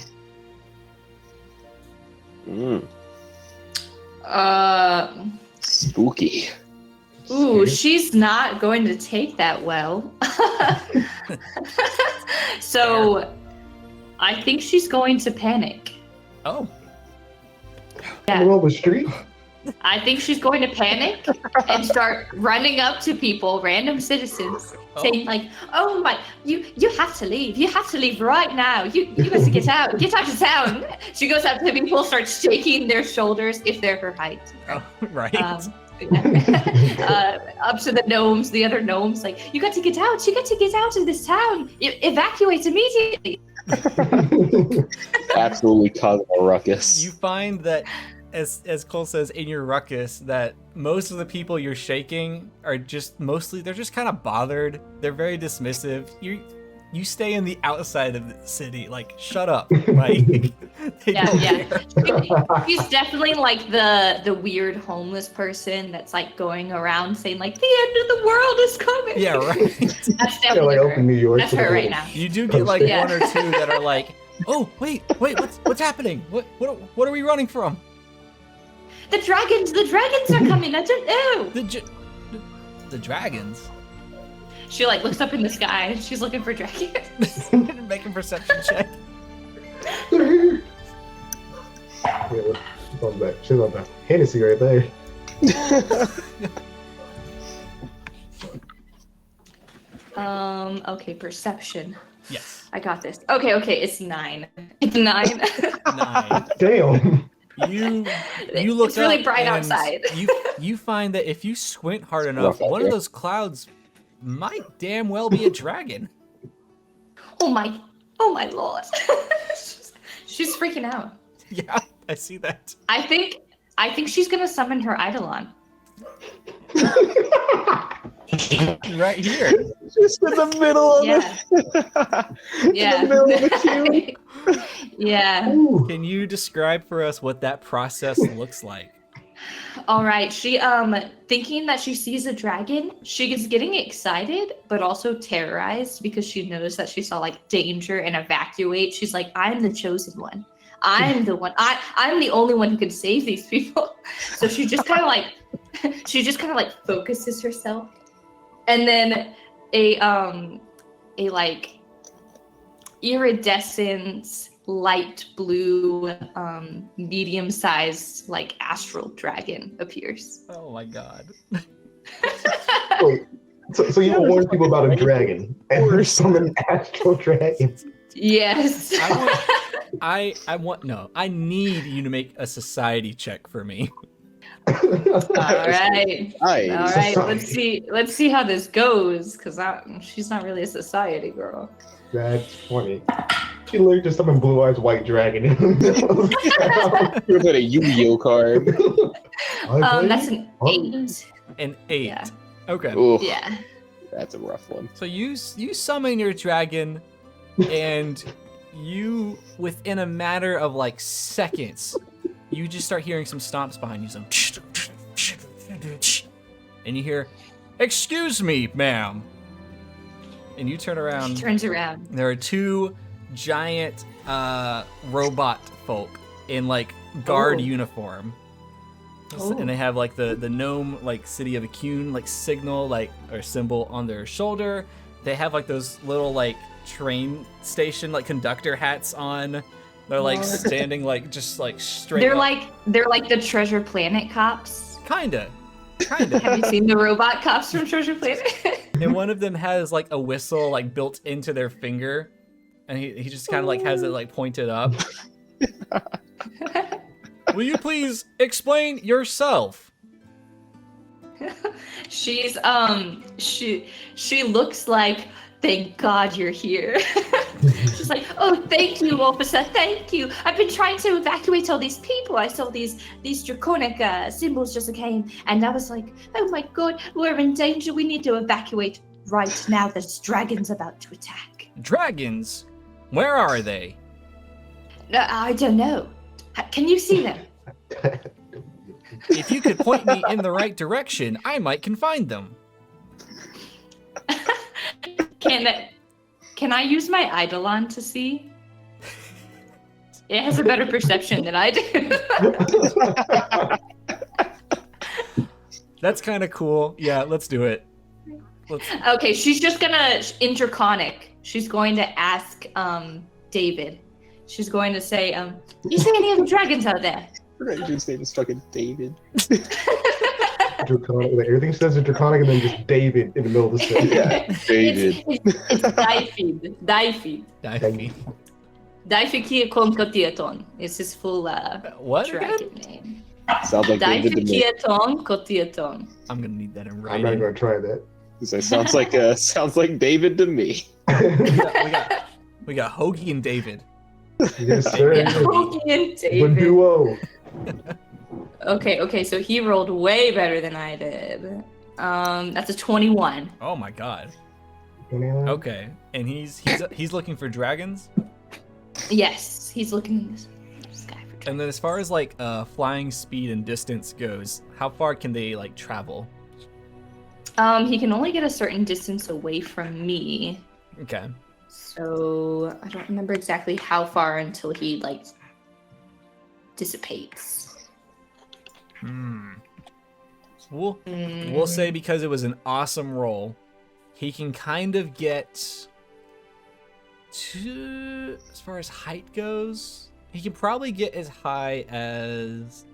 Spooky. Ooh, she's not going to take that well. So I think she's going to panic. Oh, On the roll the street? I think she's going to panic and start running up to people, random citizens, saying like, "Oh my, you have to leave. You have to leave right now. You got to get out. Get out of town." She goes up to people, starts shaking their shoulders if they're her height. oh right. Up to the gnomes, the other gnomes, like, "You got to get out. You got to get out of this town. Evacuate immediately." Absolutely causing a ruckus. You find that, as Cole says in your ruckus, that most of the people you're shaking are just they're just kind of bothered. They're very dismissive. You stay in the outside of the city, like, shut up, right? Yeah. She's definitely like the weird homeless person that's like going around saying like, "The end of the world is coming." Yeah, right. That's Yeah, definitely like up in her. New York. That's her right now. You do get like Yeah. one or two that are like, "Oh, wait, what's happening? What are we running from?" The dragons are coming. I don't know. The dragons. She like looks up in the sky and she's looking for dragons. Make a perception check. Yeah, she's on that. She's on that Hennessy right there. Okay, perception. Yes. I got this. Okay, it's 9. It's 9. 9. Damn. You look It's really up bright and outside. you find that if you squint hard enough, Rough out one of there. those clouds might damn well be a dragon. Oh my lord. She's freaking out. Yeah, I see that. I think she's gonna summon her Eidolon. Right here. Just in the middle of Yeah. Yeah. In the middle of the queue. Yeah. Ooh. Can you describe for us what that process looks like? All right. She thinking that she sees a dragon, she is getting excited but also terrorized because she knows that she saw like danger and evacuate. She's like, "I'm the chosen one. I'm the one. I'm the only one who can save these people." So she just kind of like focuses herself. And then a like iridescent light blue medium-sized like astral dragon appears. Oh my god. Wait. So you warn people about a dragon and summon astral dragons. Yes. I need you to make a society check for me. All right. Nice. All right. Society. Let's see how this goes, because she's not really a society girl. That's funny. She literally just summoned Blue Eyes White Dragon in the middle of the You're put a Yu-Gi-Oh card. town. That's an 8. An 8. Yeah. Okay. Ooh, Yeah. that's a rough one. So you summon your dragon, and you, within a matter of like seconds, you just start hearing some stomps behind you. Some, and you hear, "Excuse me, ma'am." And you turn around. She turns around. There are two giant robot folk in like guard uniform. And they have like the gnome like city of Acune like signal like or symbol on their shoulder. They have like those little like train station like conductor hats on. They're like standing like just like straight. They're up. they're like the Treasure Planet cops. Kinda. Have you seen the robot cops from Treasure Planet? And one of them has like a whistle like built into their finger, and he just kind of like has it like pointed up. Will you please explain yourself? She's she looks like, thank God you're here. She's like, oh, thank you, officer, thank you. I've been trying to evacuate all these people. I saw these draconic symbols just came, and I was like, oh my God, we're in danger. We need to evacuate right now. There's dragons about to attack. Dragons? Where are they? No, I don't know. Can you see them? If you could point me in the right direction, I might can find them. Can I use my Eidolon to see? It has a better perception than I do. That's kind of cool. Yeah, let's do it. Okay, she's just gonna interconic. She's going to ask David. She's going to say, you see any other dragons out there? His name is fucking David. Draconic, like, everything says it's draconic and then just David in the middle of the sentence. Yeah, David. It's Daifid. Daifid Kia Konkotieton is his full what dragon again? name. Sounds like David to Daifid me. Kieton Kotieton. I'm gonna need that in I'm not writing. going to try that. So sounds like David to me. we got Hoagie and David. Yes, sir. Yeah, Hoagie and The David. duo. Okay, so he rolled way better than I did. That's a 21. Oh my god. Okay, and he's looking for dragons. Yes, he's looking in this sky for dragons. And then as far as like flying speed and distance goes, how far can they like travel? He can only get a certain distance away from me. Okay. So I don't remember exactly how far until he like dissipates. We'll say because it was an awesome roll, he can kind of get to, as far as height goes, he can probably get as high as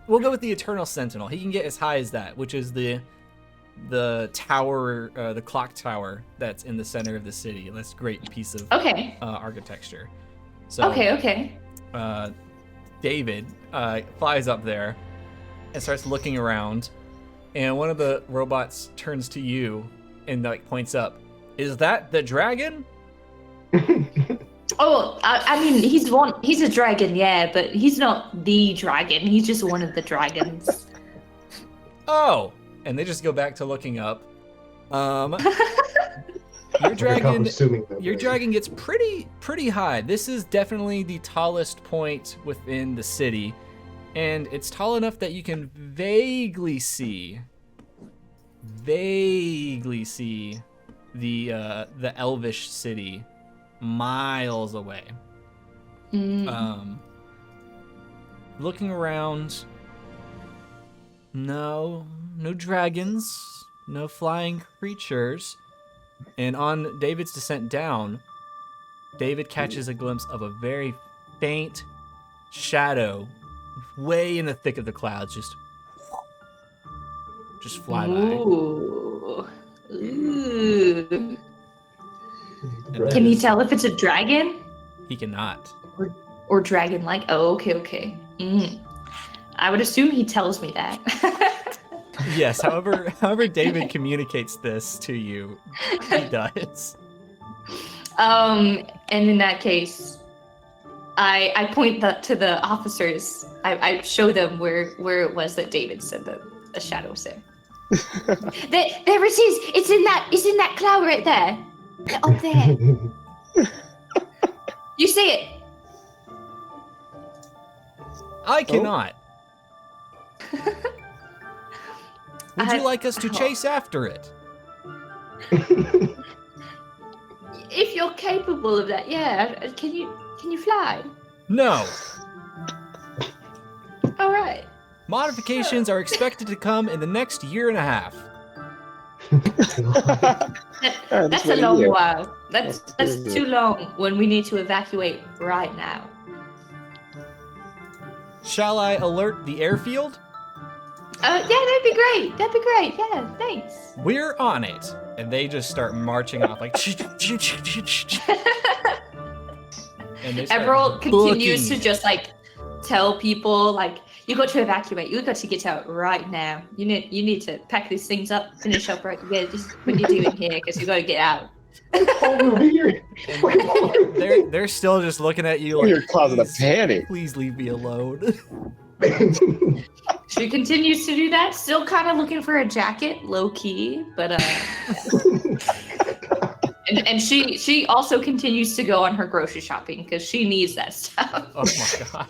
we'll go with the Eternal Sentinel. He can get as high as that, which is the tower, the clock tower that's in the center of the city. That's a great piece of architecture. So Okay. David flies up there and starts looking around, and one of the robots turns to you and like points up. Is that the dragon? Oh, I mean, he's a dragon, yeah, but he's not the dragon. He's just one of the dragons. Oh, and they just go back to looking up. Your dragon gets pretty high. This is definitely the tallest point within the city, and it's tall enough that you can vaguely see the elvish city miles away. Looking around, no dragons, no flying creatures. And on David's descent down, David catches a glimpse of a very faint shadow way in the thick of the clouds, just fly by. Ooh. And Can he tell if it's a dragon? He cannot. Or dragon-like? Oh, okay. I would assume he tells me that. Yes, however David communicates this to you, he does. And in that case, I point that to the officers. I show them where it was that David said that a shadow, so. There it is! It's in that cloud right there. Up there. You see it? I cannot. Would you like us to chase after it? If you're capable of that, yeah. Can you fly? No. All right. Modifications are expected to come in the next year and a half. That's a long while. That's too long when we need to evacuate right now. Shall I alert the airfield? Yeah, that'd be great. That'd be great. Yeah, thanks. We're on it. And they just start marching off like. And they start Emerald continues booking to just like tell people like, you got to evacuate. You got to get out right now. You need to pack these things up, finish up right. Yeah, just what you're doing here because you got to get out. Over here. They're still just looking at you like You're causing a panic. Please leave me alone. She continues to do that, still kind of looking for a jacket, low key, but and she also continues to go on her grocery shopping because she needs that stuff. Oh my god.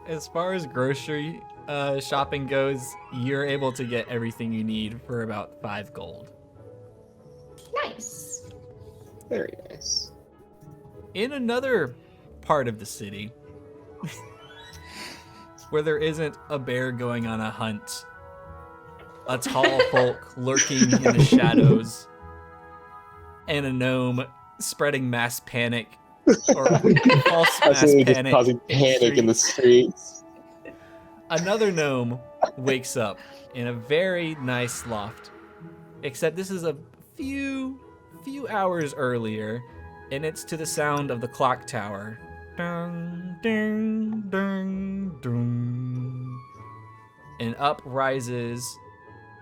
As far as grocery shopping goes, you're able to get everything you need for about 5 gold. Nice. Very nice. In another part of the city, where there isn't a bear going on a hunt, a tall folk lurking in the shadows, and a gnome spreading mass panic or false mass panic, causing panic in the streets. Another gnome wakes up in a very nice loft, except this is a few hours earlier, and it's to the sound of the clock tower. Dun, dun, dun, dun. And up rises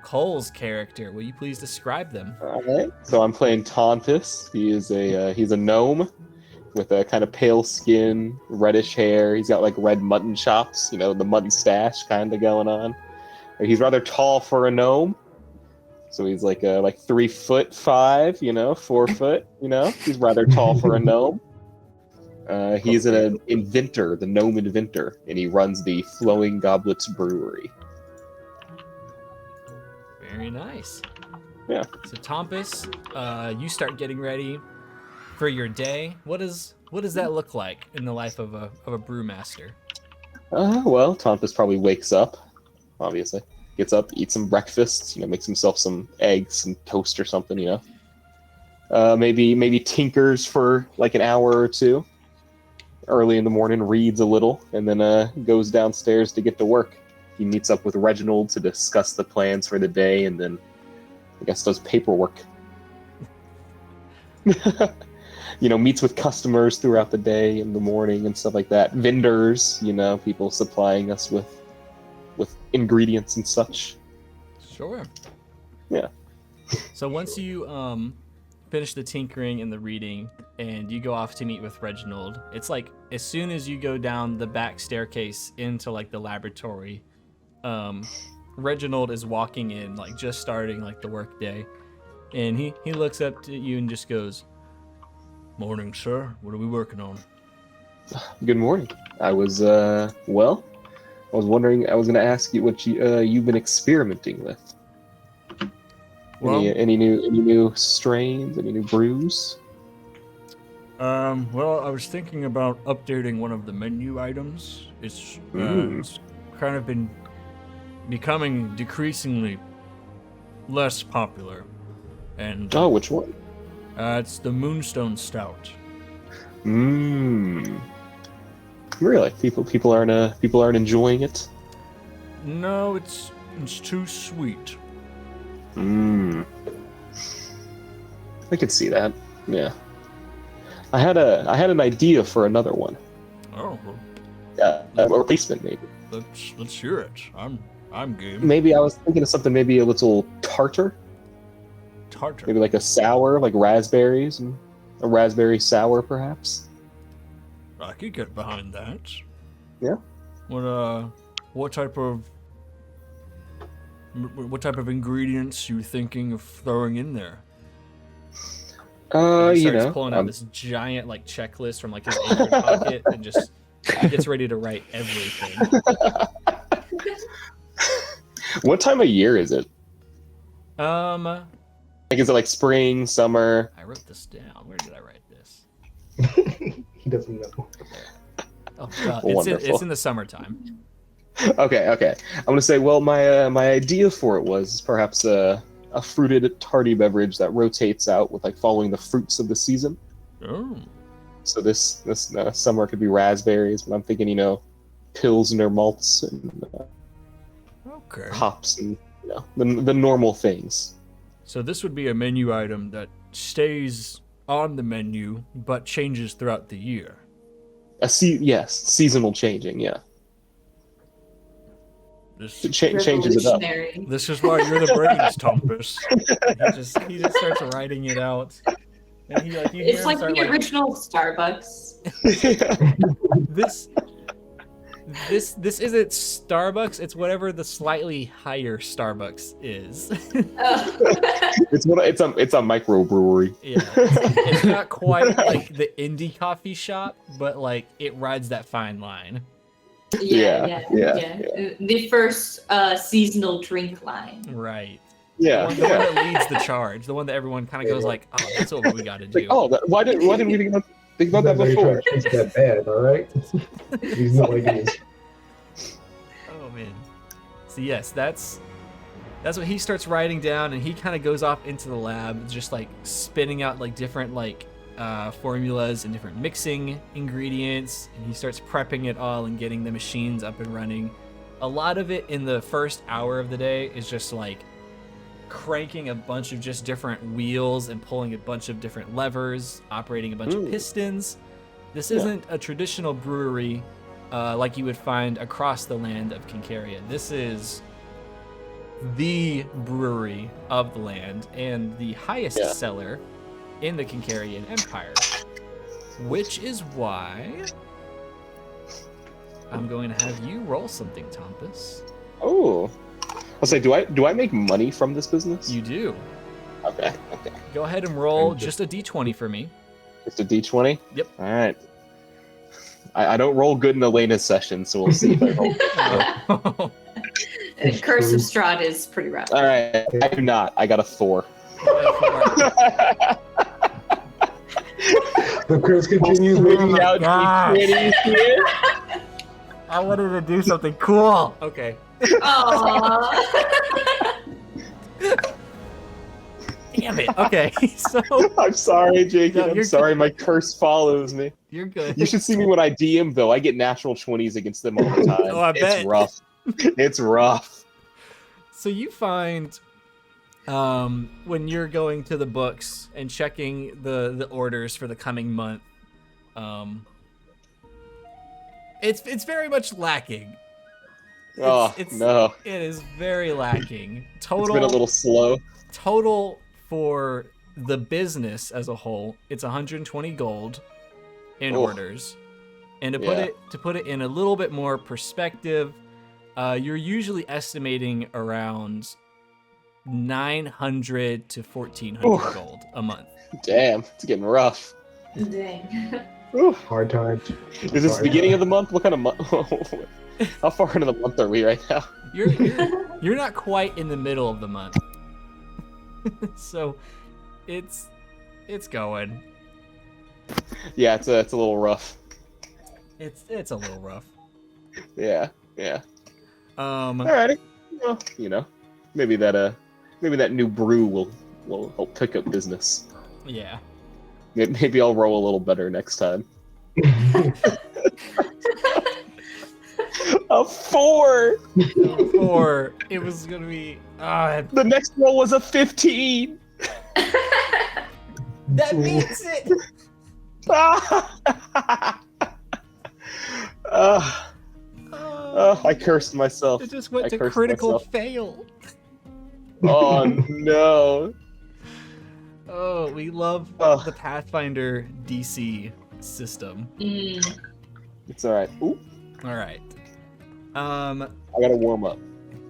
Cole's character. Will you please describe them? All right. So I'm playing Tontus. He's a gnome with a kind of pale skin, reddish hair. He's got like red mutton chops, the mutton stash kind of going on. He's rather tall for a gnome. So he's like 3'5", 4 foot, He's rather tall for a gnome. He's an inventor, the gnome inventor, and he runs the Flowing Goblets Brewery. Very nice. Yeah. So Tompus, you start getting ready for your day. What does that look like in the life of a brewmaster? Well, Tompus probably wakes up, obviously. Gets up, eats some breakfast, makes himself some eggs, some toast or something, Maybe tinkers for like an hour or two. Early in the morning, reads a little, and then goes downstairs to get to work. He meets up with Reginald to discuss the plans for the day, and then I guess does paperwork. Meets with customers throughout the day in the morning and stuff like that. Vendors, people supplying us with ingredients and such. Sure. Yeah. So once you finish the tinkering and the reading, and you go off to meet with Reginald, it's like as soon as you go down the back staircase into like the laboratory, Reginald is walking in, like just starting like the work day, and he looks up to you and just goes, "Morning, sir. What are we working on?" Good morning. I was wondering. I was going to ask you what you've been experimenting with. Well, any new strains? Any new brews? Well, I was thinking about updating one of the menu items. It's kind of been becoming decreasingly less popular. And which one? It's the Moonstone Stout. Really? People aren't enjoying it? No, it's too sweet. I could see that. Yeah. I had an idea for another one. Oh, Yeah, a replacement maybe. let's hear it. I'm game. Maybe I was thinking of something maybe a little tartar. Tartar. Maybe like a sour, like raspberries, and a raspberry sour perhaps. I could get behind that. Yeah. What type of What type of ingredients you thinking of throwing in there? He He starts know, pulling out this giant like checklist from like his apron pocket and just gets ready to write everything. What time of year is it? I Like, is it like spring, summer? wrote this down. Where did I write this? He doesn't know. Oh, Wonderful. it's in the summertime. Okay. I'm gonna say, well, my idea for it was perhaps a fruited tardy beverage that rotates out with like following the fruits of the season. Oh. So this summer could be raspberries, but I'm thinking, Pilsner malts and Okay. hops and the normal things. So this would be a menu item that stays on the menu but changes throughout the year. Yes, seasonal changing. Yeah, This it changes it up. Revolutionary. This is why you're the brains, Tompus. He just starts writing it out, and you hear It's him like start the original Starbucks. This isn't Starbucks. It's whatever the slightly higher Starbucks is. Oh. it's a microbrewery. Yeah, it's not quite like the indie coffee shop, but like it rides that fine line. Yeah. Yeah. The first seasonal drink line. Right. Yeah, The one that leads the charge. The one that everyone kind of goes like, "Oh, that's what we got to do." Like, why didn't we think about that before? It's that bad, all right? These no ideas. Oh man. So yes, that's what he starts writing down, and he kind of goes off into the lab, just like spinning out like different like formulas and different mixing ingredients, and he starts prepping it all and getting the machines up and running. A lot of it in the first hour of the day is just like cranking a bunch of just different wheels and pulling a bunch of different levers, operating a bunch of pistons. This isn't a traditional brewery like you would find across the land of Kincaria. This is the brewery of the land and the highest seller in the Kincarian Empire, which is why I'm going to have you roll something, Tompus. Oh, I'll say, do I make money from this business? You do. Okay. Go ahead and roll just a d20 for me. Just a d20. Yep. All right. I don't roll good in Elena's session, so we'll see if I roll. Curse of Strahd is pretty rough. All right, I do not. I got a 4. The curse continues. Moving out d20s here. I wanted to do something cool. Okay. Aww. Damn it. Okay. So I'm sorry, Jacob. No, I'm you're sorry. My curse follows me. you're good. You should see me when I DM, though. I get natural 20s against them all the time. Oh, I bet. It's rough. It's rough. So you find when you're going to the books and checking the orders for the coming month, it's very much lacking. No. It is very lacking. It's been a little slow. Total for the business as a whole, it's 120 gold in orders. And to put it in a little bit more perspective, you're usually estimating around 900 to 1400 gold a month. Damn, it's getting rough. Dang. Hard times. Is this the beginning of the month? What kind of month? How far into the month are we right now? You're not quite in the middle of the month. So it's going. Yeah, it's a little rough. It's a little rough. Yeah. Um, Alrighty. Well, maybe that new brew will help pick up business. Yeah. Maybe I'll roll a little better next time. A 4. Or it was gonna be The next roll was a 15. that beats it. I cursed myself. It just went I to cursed critical myself. fail. Oh no. Oh, we love the Pathfinder DC system. It's alright. Ooh, All right. I gotta warm up.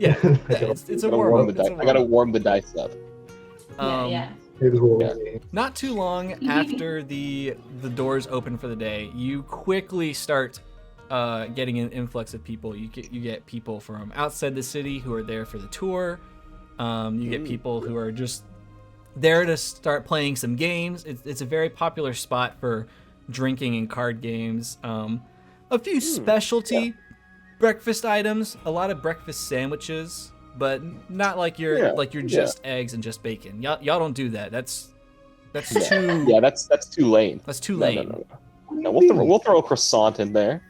Yeah, I it's a I gotta warm warm up. the dice. I gotta warm the dice up. Yeah. It is what Yeah. Not too long after the doors open for the day, you quickly start getting an influx of people. You get people from outside the city who are there for the tour. You get people who are just there to start playing some games. It's a very popular spot for drinking and card games. A few specialty breakfast items, a lot of breakfast sandwiches, but not like your just eggs and just bacon. Y'all don't do that. That's too that's too lame. that's too No, lame. No, we'll throw a croissant in there.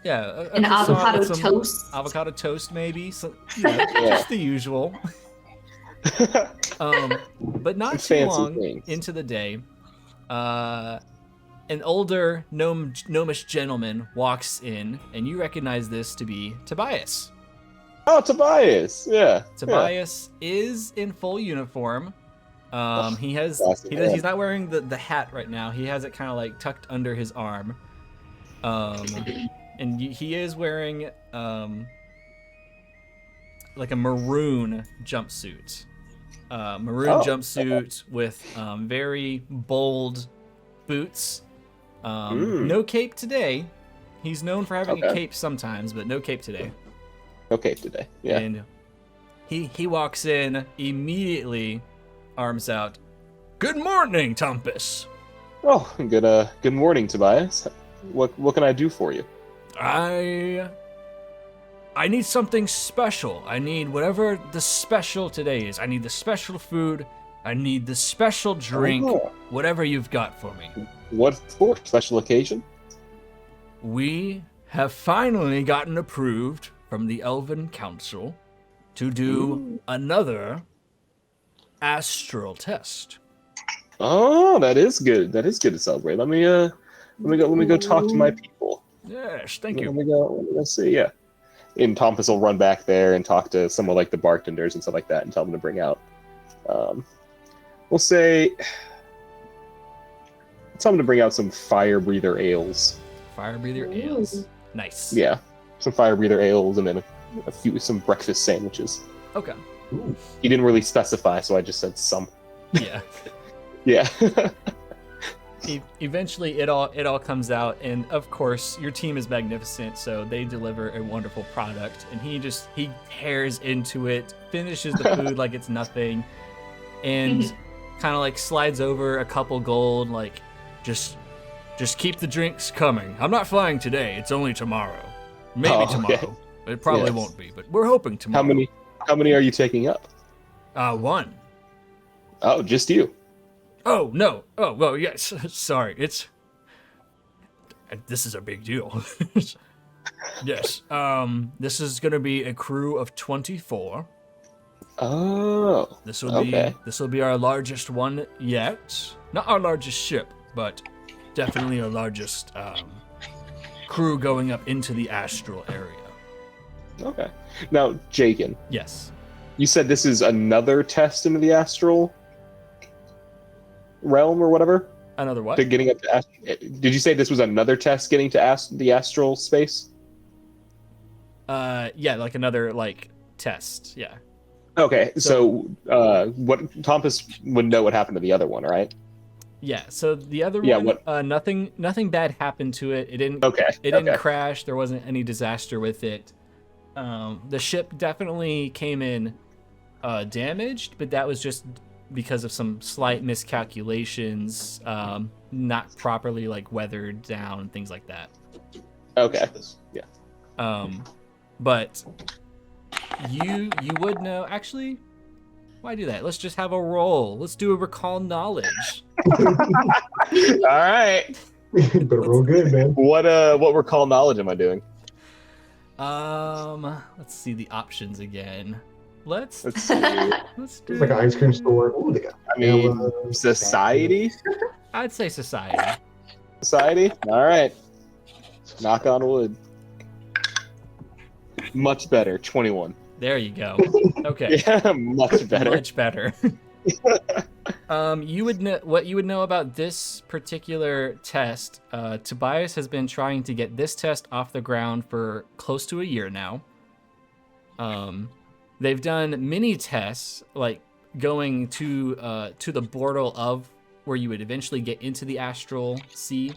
Yeah, An croissant avocado with some toast. avocado toast maybe. So, just the usual. But not Some too fancy long things. into the day, an older gnomish gentleman walks in, and you recognize this to be Tobias. Oh, Tobias. Yeah. Tobias is in full uniform. He's not wearing the hat right now. He has it kind of like tucked under his arm. And he is wearing like a maroon jumpsuit. Jumpsuit with very bold boots. No cape today. He's known for having a cape sometimes, but no cape today. No cape today. Yeah. And he walks in immediately, arms out. Good morning, Tompus. Oh, good morning, Tobias. What can I do for you? I need something special. I need whatever the special today is. I need the special food. I need the special drink. Whatever you've got for me. What for? Special occasion? We have finally gotten approved from the Elven Council to do another astral test. Oh, that is good. That is good to celebrate. Let me go talk to my people. Yes, thank you. Let me go see. Yeah. And Tompus will run back there and talk to some of like the bartenders and stuff like that and tell them to bring out. We'll say, tell them to bring out some fire breather ales. Fire breather ales. Nice. Yeah, some fire breather ales and then some breakfast sandwiches. Okay. He didn't really specify, so I just said some. Yeah. Yeah. Eventually, it all comes out, and of course, your team is magnificent, so they deliver a wonderful product. And he tears into it, finishes the food like it's nothing, and kind of like slides over a couple gold, like just keep the drinks coming. I'm not flying today; it's only tomorrow. Maybe tomorrow. It probably won't be, but we're hoping tomorrow. How many are you taking up? One. Oh, just you. Oh, no. Oh, well, yes. Sorry. This is a big deal. Yes. This is going to be a crew of 24. Oh. This will be our largest one yet. Not our largest ship, but definitely our largest crew going up into the astral area. Okay. Now, Jakin. Yes. You said this is another test into the astral realm or whatever? Another what? To getting up to did you say this was another test getting to the astral space? Yeah, like another test. Yeah. Okay, so what Tompus would know what happened to the other one, right? Yeah. So the other one, nothing bad happened to it. It didn't crash. There wasn't any disaster with it. The ship definitely came in damaged, but that was just because of some slight miscalculations, not properly weathered down, things like that. Okay. Yeah. But you would know. Actually, why do that? Let's just have a roll. Let's do a recall knowledge. All right. Better roll good, man. What recall knowledge am I doing? Let's see the options again. Let's see. It's like an ice cream store. Ooh, they got society? I'd say society. Society? All right. Knock on wood. Much better. 21. There you go. Okay. Yeah, much better. Much better. You would know what you would know about this particular test. Tobias has been trying to get this test off the ground for close to a year now. They've done mini tests, like going to the portal of where you would eventually get into the astral sea.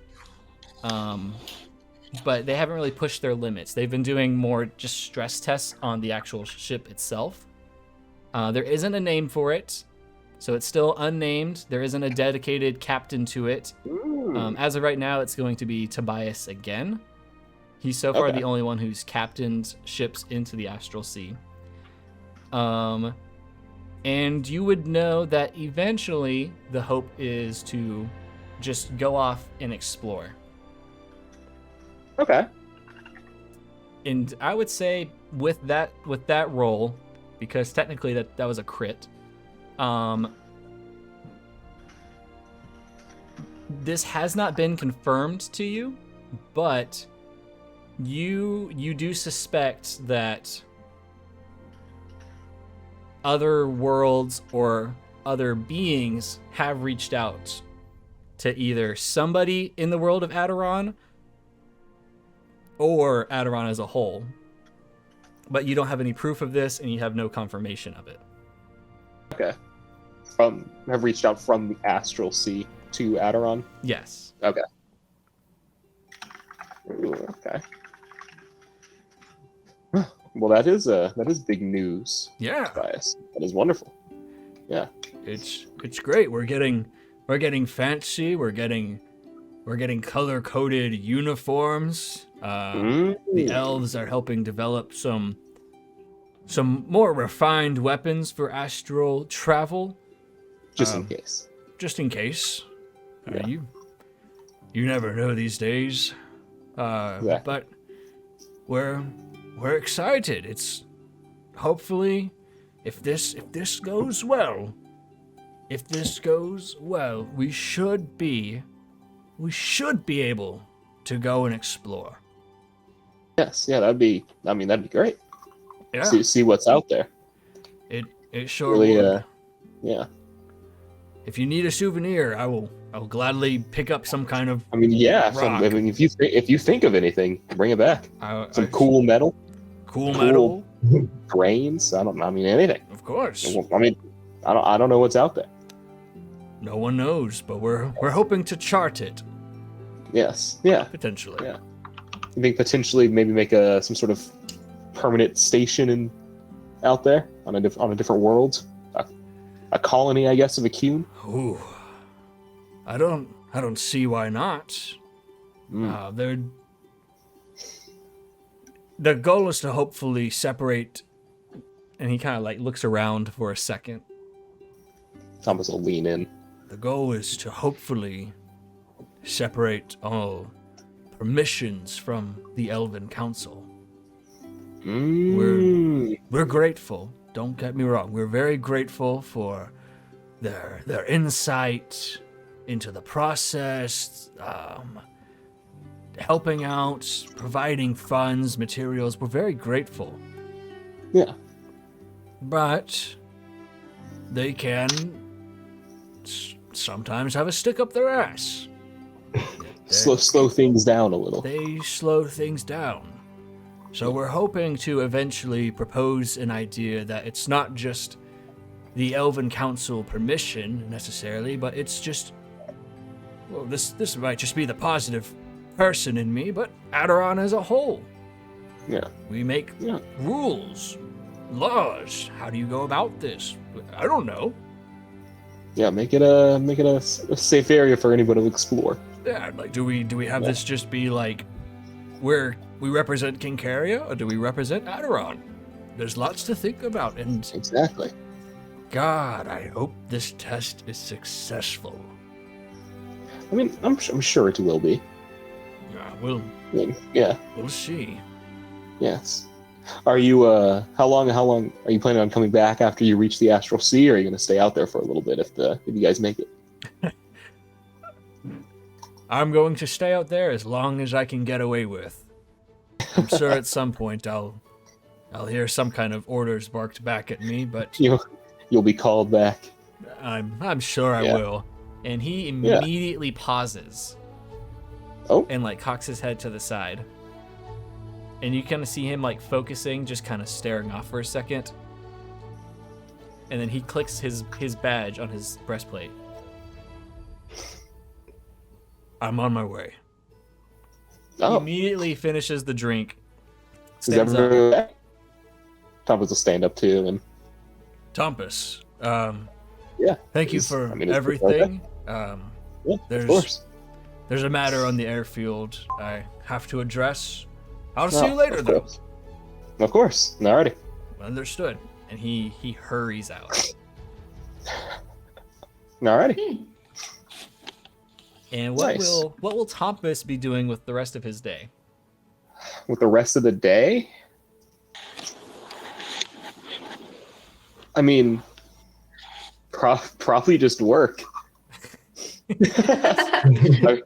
But they haven't really pushed their limits. They've been doing more just stress tests on the actual ship itself. There isn't a name for it, so it's still unnamed. There isn't a dedicated captain to it. As of right now, it's going to be Tobias again. He's so far the only one who's captained ships into the astral sea. And you would know that eventually the hope is to just go off and explore. Okay. And I would say with that roll, because technically that was a crit, this has not been confirmed to you, but you do suspect that other worlds or other beings have reached out to either somebody in the world of Attiron or Attiron as a whole. But you don't have any proof of this, and you have no confirmation of it. Okay. Have reached out from the astral sea to Attiron? Yes. Okay. Ooh, okay. Well, that is big news. Yeah. Tobias. That is wonderful. Yeah. It's great. We're getting fancy. We're getting color-coded uniforms. The elves are helping develop some more refined weapons for astral travel. Just in case. Just in case. Yeah. You never know these days. Exactly. But we're excited. It's hopefully if this goes well, we should be able to go and explore. Yes, yeah, that'd be great. Yeah. See what's out there. It sure Really, would. Yeah. If you need a souvenir, I will gladly pick up some kind of rock. If you think of anything, bring it back. Some cool metal. Cool metal. Grains. Anything. Of course. I don't know what's out there. No one knows, but we're hoping to chart it. Yes. Yeah. Potentially. Yeah. You think potentially maybe make some sort of permanent station out there on a different world, a colony, I guess, of Acune. Ooh, I don't see why not. The goal is to hopefully separate, and he kind of like looks around for a second. Thomas will lean in. The goal is to hopefully separate all permissions from the Elven Council. We're grateful. Don't get me wrong. We're very grateful for their insight into the process, helping out, providing funds, materials. We're very grateful. Yeah. But they can sometimes have a stick up their ass. Slow things down a little. They slow things down. So we're hoping to eventually propose an idea that it's not just the Elven Council permission necessarily, but it's just, well, this might just be the positive person in me, but Attiron as a whole. Yeah. We make rules, laws. How do you go about this? I don't know. Yeah, make it a safe area for anybody to explore. Yeah, like do we have this just be like where we represent Kincaria, or do we represent Attiron? There's lots to think about, and exactly. God, I hope this test is successful. I'm sure it will be. Yeah, we'll see. Yes. Are you how long are you planning on coming back after you reach the astral sea, or are you going to stay out there for a little bit if you guys make it? I'm going to stay out there as long as I can get away with. I'm sure at some point I'll hear some kind of orders barked back at me, but you'll be called back. I'm sure I will. And he immediately pauses. Oh. And like cocks his head to the side. And you kind of see him like focusing, just kind of staring off for a second. and then he clicks his badge on his breastplate. I'm on my way. Oh, Immediately finishes the drink. is Stands up. everyone? Thomas will stand up too, and Tompus, yeah. thank you It's- for I mean, it's everything. Yeah, There's- of course. There's a matter on the airfield I have to address. I'll see No, you later, of though. course. Of course. Alrighty. Understood. And he hurries out. Alrighty. And what Nice. will Tompus be doing with the rest of his day? With the rest of the day, I mean, probably just work.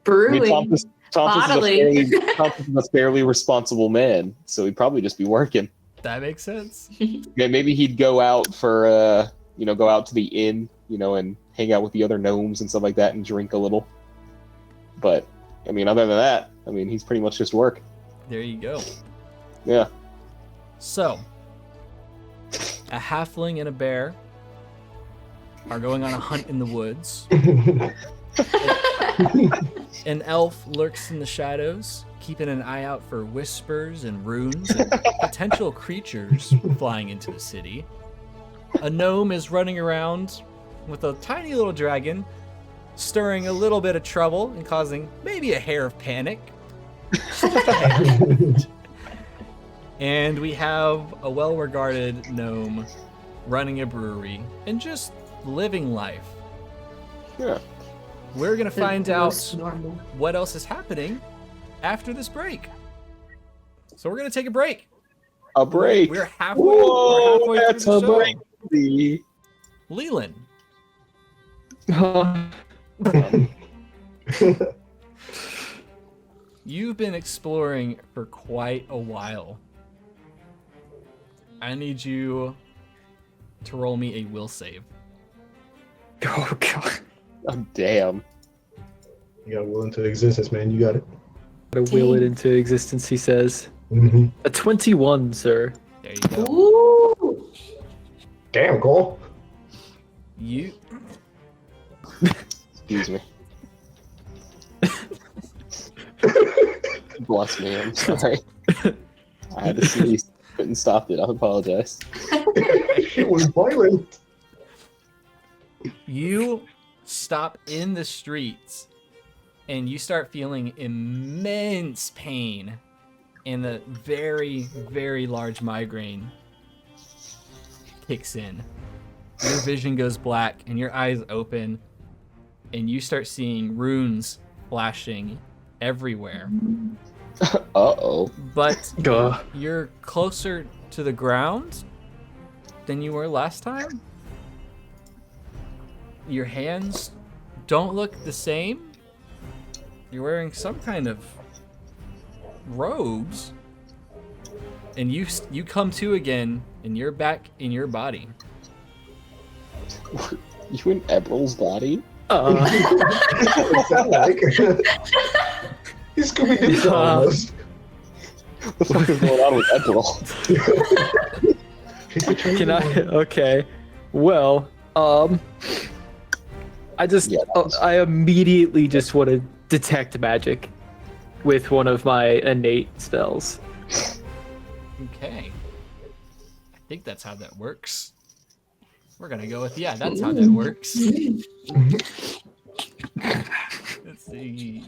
Brewing. Tompus Bottling. Tompus is a fairly responsible man, so he'd probably just be working. That makes sense. Yeah, maybe he'd go out for, go out to the inn, and hang out with the other gnomes and stuff like that and drink a little. But, I mean, other than that, he's pretty much just work. There you go. Yeah. So, a halfling and a bear are going on a hunt in the woods. An elf lurks in the shadows, keeping an eye out for whispers and runes and potential creatures flying into the city. A gnome is running around with a tiny little dragon, stirring a little bit of trouble and causing maybe a hair of panic. And we have a well-regarded gnome running a brewery and just living life. Yeah. We're gonna find The out most normal. what else is happening after this break. So we're gonna take a break. A break. We're halfway. Whoa, we're halfway that's through the a show. break. The- Leland, you've been exploring for quite a while. I need you to roll me a will save. Oh god. Oh, damn. You got will into existence, man. You got it. Gotta will it into existence, he says. Mm-hmm. A 21, sir. There you go. Ooh. Damn, Cole. You Excuse me. Bless me. I'm sorry. I had to sneeze. Couldn't stop it. I apologize. It was violent. You stop in the streets and you start feeling immense pain and the very, very large migraine kicks in. Your vision goes black and your eyes open and you start seeing runes flashing everywhere. Uh-oh. But Gah. you're closer to the ground than you were last time. Your hands don't look the same. You're wearing some kind of robes. And you come to again, and you're back in your body. You in Eberl's body? It sound like. He's Scooby-Doo almost. What the fuck is going on with Eberl? Can I? Okay. Well, I just, Yeah. I immediately just want to detect magic with one of my innate spells. Okay. I think that's how that works. We're gonna go with, yeah, that's how that works. Let's see.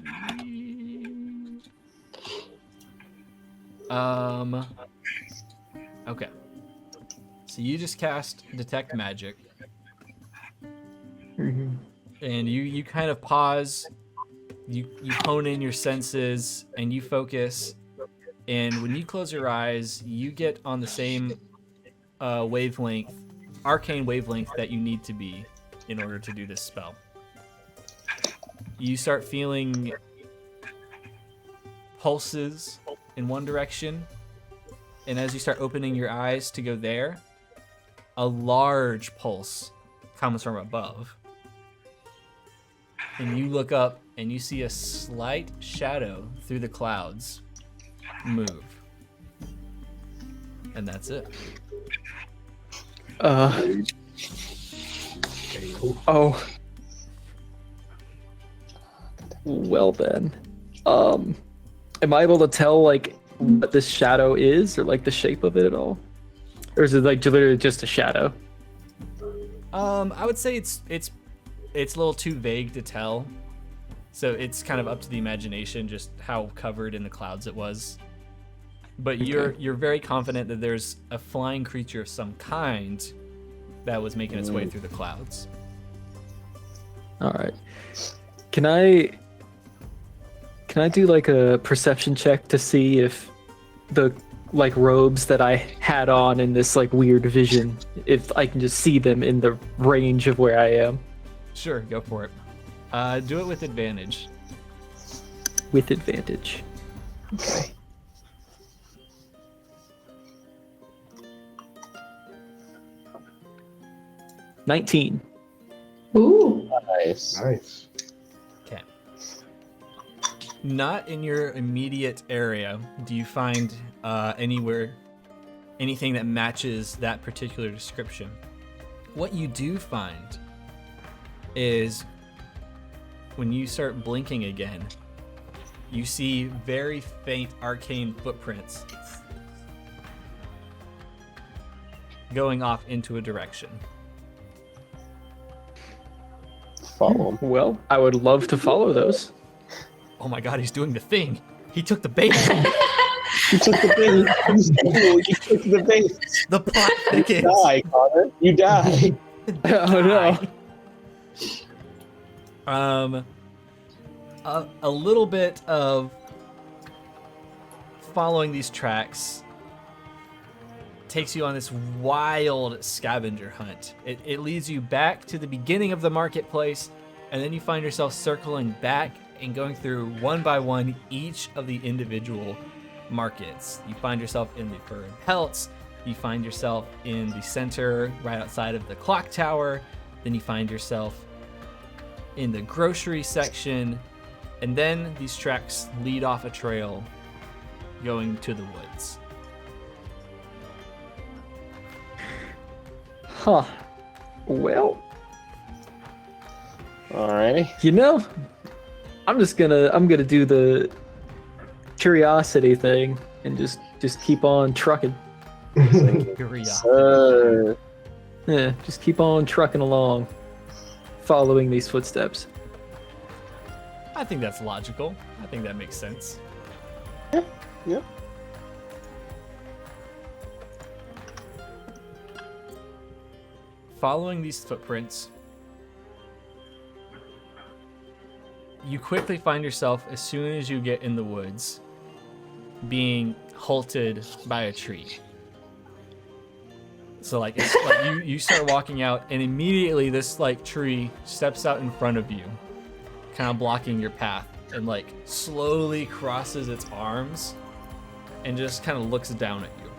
Okay. So you just cast Detect Magic, and you kind of pause, you hone in your senses, and you focus, and when you close your eyes, you get on the same wavelength, arcane wavelength that you need to be in order to do this spell. You start feeling pulses in one direction, and as you start opening your eyes to go there, a large pulse comes from above. And you look up and you see a slight shadow through the clouds move. And that's it. There you go. Oh. Well then. Am I able to tell like what this shadow is, or like the shape of it at all? Or is it like literally just a shadow? I would say it's a little too vague to tell. So it's kind of up to the imagination just how covered in the clouds it was. But you're very confident that there's a flying creature of some kind that was making its way through the clouds. All right. Can I do like a perception check to see if the like robes that I had on in this like weird vision, if I can just see them in the range of where I am? Sure, go for it. Do it with advantage. With advantage. Okay. $19. Ooh. Nice. Nice. Okay. Not in your immediate area do you find anything that matches that particular description. What you do find is when you start blinking again, you see very faint arcane footprints going off into a direction. Follow him. Well, I would love to follow those. Oh my god, he's doing the thing. He took the bait. You took the bait. You took the bait. The plot You thickens. die, Connor. You die. Oh no. A little bit of following these tracks takes you on this wild scavenger hunt. It leads you back to the beginning of the marketplace, and then you find yourself circling back and going through one by one each of the individual markets. You find yourself in the fur and pelts, you find yourself in the center right outside of the clock tower, then you find yourself in the grocery section, and then these tracks lead off a trail going to the woods. Huh. Well, Alrighty. you know, I'm gonna do the curiosity thing and just keep on trucking. Curiosity. Yeah, just keep on trucking along, following these footsteps. I think that's logical. I think that makes sense. Yep. Following these footprints, you quickly find yourself, as soon as you get in the woods, being halted by a tree. So like, it's like you start walking out, and immediately this like tree steps out in front of you, kind of blocking your path, and like slowly crosses its arms and just kind of looks down at you.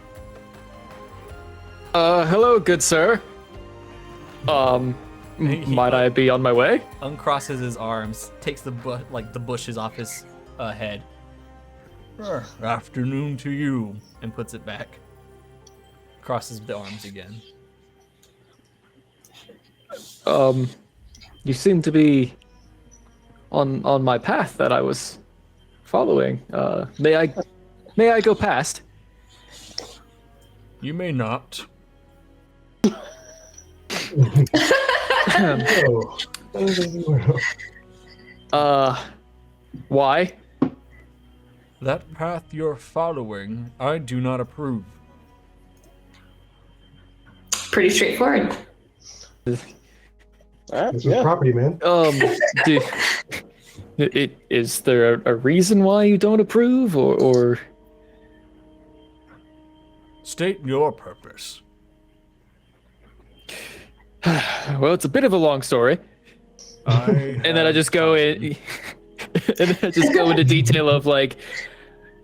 Hello, good sir. Might I be on my way? Uncrosses his arms, takes the bushes off his head. Afternoon to you, and puts it back. Crosses the arms again. You seem to be on my path that I was following. May I go past? You may not. Why? That path you're following, I do not approve. Pretty straightforward. This is property, man. Is there a reason why you don't approve, or? State your purpose. Well, it's a bit of a long story. And then I just go in, and then I just go into detail of like,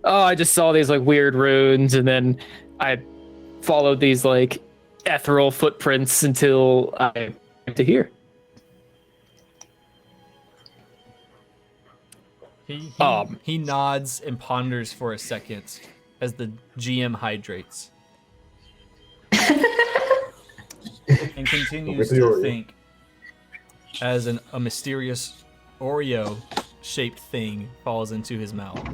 oh, I just saw these like weird runes, and then I followed these like ethereal footprints until I came to here. He nods and ponders for a second as the GM hydrates. and continues Over the to Oreo. think as a mysterious Oreo-shaped thing falls into his mouth.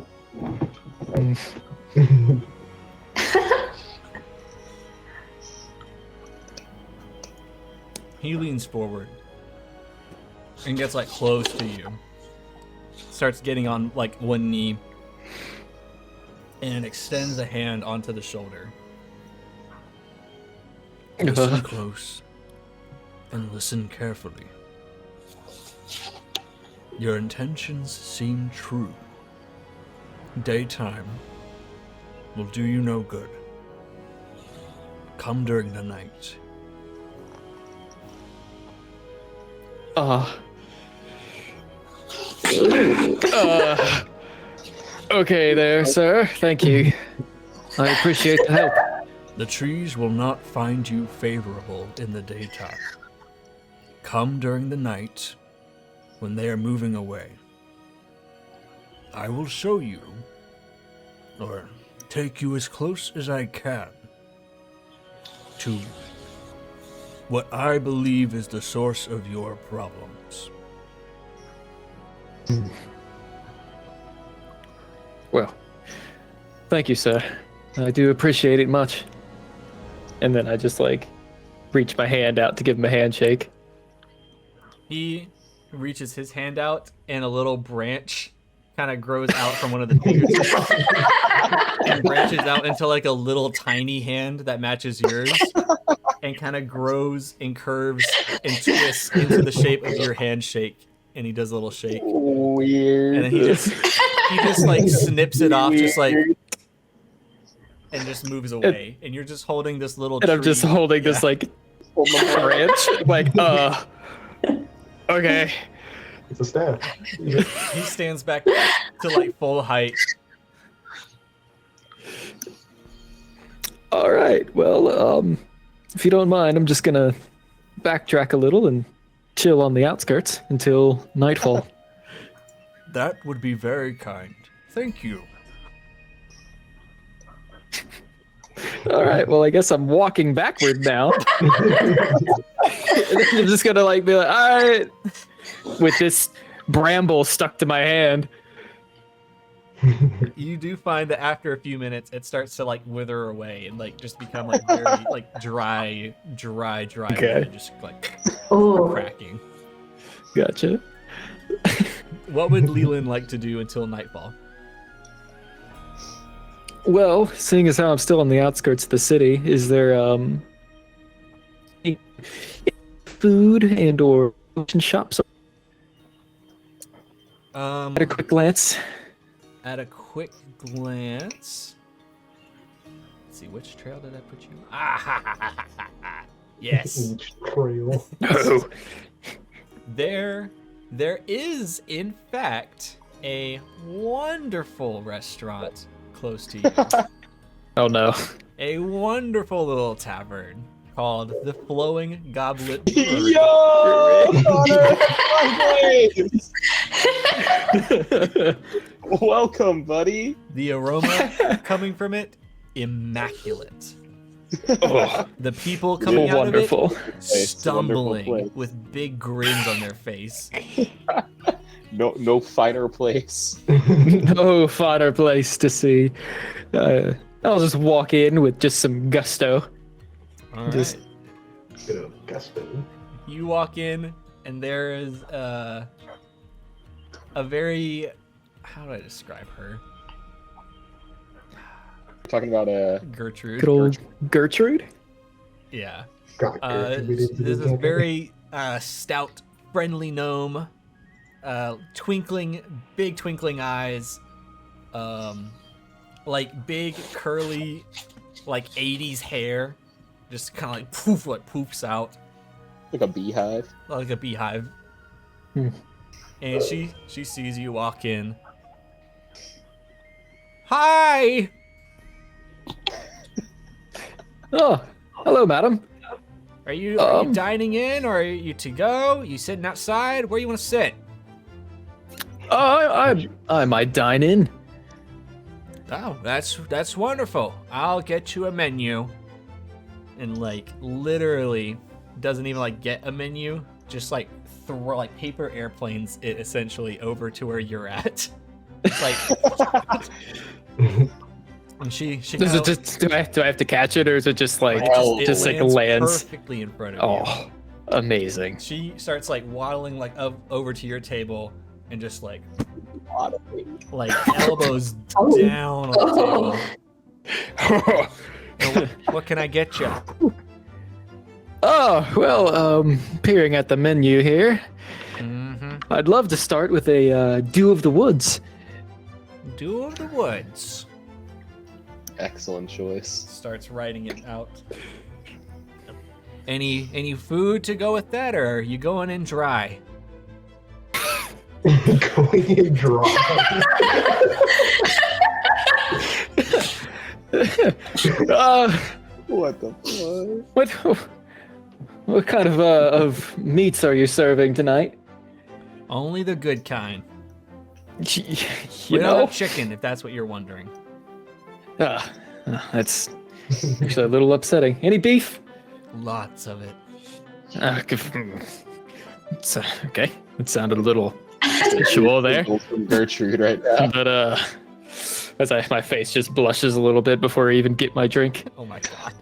He leans forward and gets like close to you. Starts getting on like one knee and extends a hand onto the shoulder. Listen close and listen carefully. Your intentions seem true. Daytime will do you no good. Come during the night. Okay there, sir. Thank you. I appreciate the help. The trees will not find you favorable in the daytime. Come during the night when they are moving away. I will show you, or take you as close as I can, to what I believe is the source of your problems. Well, thank you, sir. I do appreciate it much. And then I just like reach my hand out to give him a handshake. He reaches his hand out, and a little branch kind of grows out from one of the fingertips and branches out into like a little tiny hand that matches yours and kind of grows and curves and twists into the shape of your handshake. And he does a little shake. Weird. And then he just like snips it off, just like, and just moves away. And you're just holding this little And I'm just tree. holding this like branch. Like, okay. It's a staff. He stands back to like full height. All right. Well, if you don't mind, I'm just gonna backtrack a little and chill on the outskirts until nightfall. That would be very kind. Thank you. All right. Well, I guess I'm walking backward now. I'm just gonna like be like, all right, with this bramble stuck to my hand. You do find that after a few minutes, it starts to like wither away and like just become like very like dry, Okay. wood, just like Oh, cracking. Gotcha. What would Leland like to do until nightfall? Well, seeing as how I'm still on the outskirts of the city, is there any food and or ocean shops? At a quick glance. At a quick glance, let's see, which trail did I put you on? Yes. Trail. Oh. There is, in fact, a wonderful restaurant close to you. Oh no. A wonderful little tavern called the Flowing Goblet Brewery. Yo! Welcome, buddy. The aroma coming from it, immaculate. Oh, The people coming out wonderful. of it, stumbling Wonderful place. with big grins on their face. No finer place. No finer place to see. I'll just walk in with just some gusto. All Just- right. Bit of gusto. You walk in, and there is a very, how do I describe her? Talking about Gertrude. Good old Gertrude. Yeah. God, This is a very stout, friendly gnome. Big twinkling eyes. Like big curly, like 80s hair. Just kind of like poofs out like a beehive. like a beehive. Hmm. And she sees you walk in. Hi! Oh, hello, madam. Are you dining in, or are you to go? You sitting outside? Where you want to sit? I might dine in. Oh, that's wonderful. I'll get you a menu. And like literally doesn't even like get a menu, just like throw like paper airplanes it essentially over to where you're at. It's like, and she Does it just do I have to catch it, or is it just like it just like lands perfectly in front of you. Oh, amazing. She starts like waddling like over to your table and just like elbows down on the table. What can I get you? Oh, well, peering at the menu here, Mm-hmm. I'd love to start with a Dew of the Woods. Dew of the Woods. Excellent choice. Starts writing it out. Any food to go with that, or are you going in dry? Going in dry. What the fuck? What kind of meats are you serving tonight? Only the good kind. You Without know, chicken, if that's what you're wondering. that's actually a little upsetting. Any beef? Lots of it. It's, okay. It sounded a little sensual there, From Gertrude right now. but as my face just blushes a little bit before I even get my drink. Oh my god.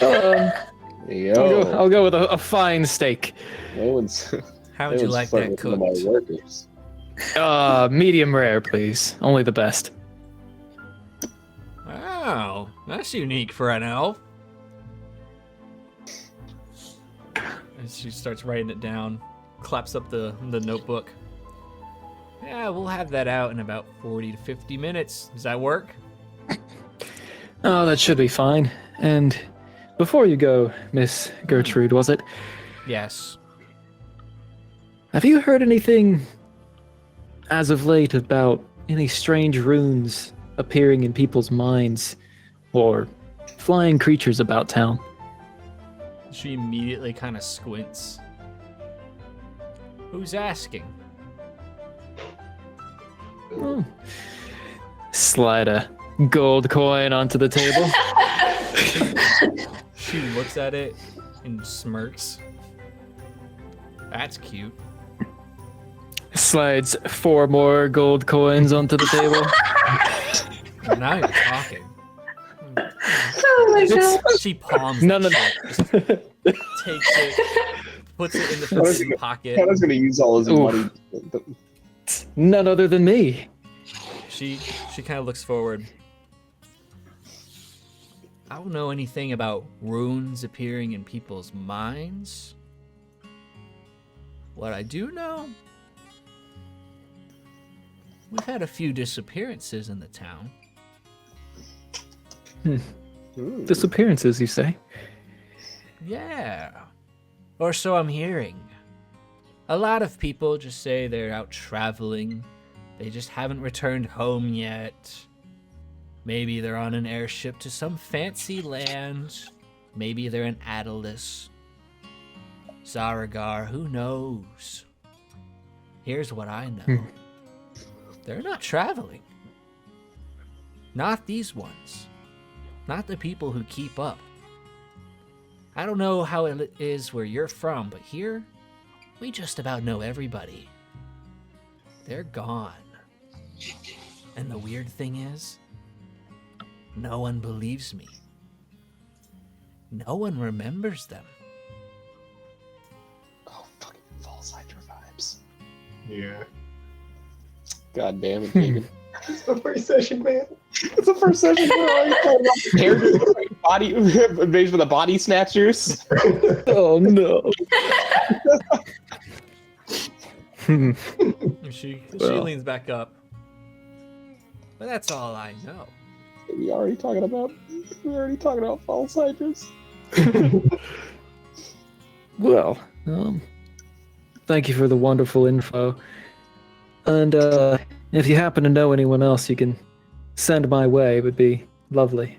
I'll go with a fine steak. No one's. How would you like flirting that with one of cooked? my workers. Medium rare, please. Only the best. Wow, that's unique for an elf. And she starts writing it down, claps up the notebook. Yeah, we'll have that out in about 40 to 50 minutes. Does that work? Oh, that should be fine. And before you go, Miss Gertrude, was it? Yes. Have you heard anything as of late about any strange runes appearing in people's minds or flying creatures about town? She immediately kind of squints. Who's asking? Hmm. Slide a gold coin onto the table. She looks at it and smirks. That's cute. Slides 4 more gold coins onto the table. Well, now you're talking. Oh my god. She palms None that of shit, takes it, puts it in the front pocket. Hannah's gonna use all his Ooh. money. None other than me. She kind of looks forward. I don't know anything about runes appearing in people's minds. What I do know, we've had a few disappearances in the town. Disappearances, you say? Yeah. Or so I'm hearing. A lot of people just say they're out traveling. They just haven't returned home yet. Maybe they're on an airship to some fancy land. Maybe they're in Attalus. Zaragar, who knows? Here's what I know. They're not traveling. Not these ones. Not the people who keep up. I don't know how it is where you're from, but here, we just about know everybody. They're gone. And the weird thing is, no one believes me. No one remembers them. Oh, fucking false Hydra vibes. Yeah. God damn it, David. It's the first session, man. It's the first session. Body invasion of the body snatchers. Oh no. She Well. leans back up. But that's all I know. We're already talking about false Hydras. Well, thank you for the wonderful info. And if you happen to know anyone else you can send my way, it would be lovely.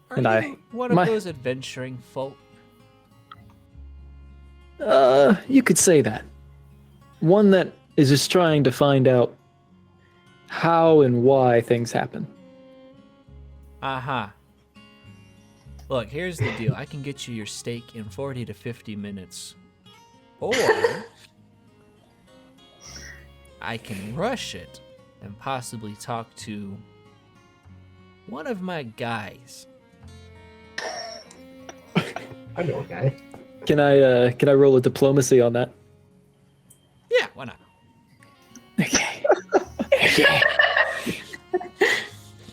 Are And you one of my- those adventuring folk? You could say that. One that is just trying to find out how and why things happen. Aha. Look, here's the deal. I can get you your steak in 40 to 50 minutes. Or I can rush it and possibly talk to one of my guys. I know a guy. Can I roll a diplomacy on that? Yeah, why not? Okay.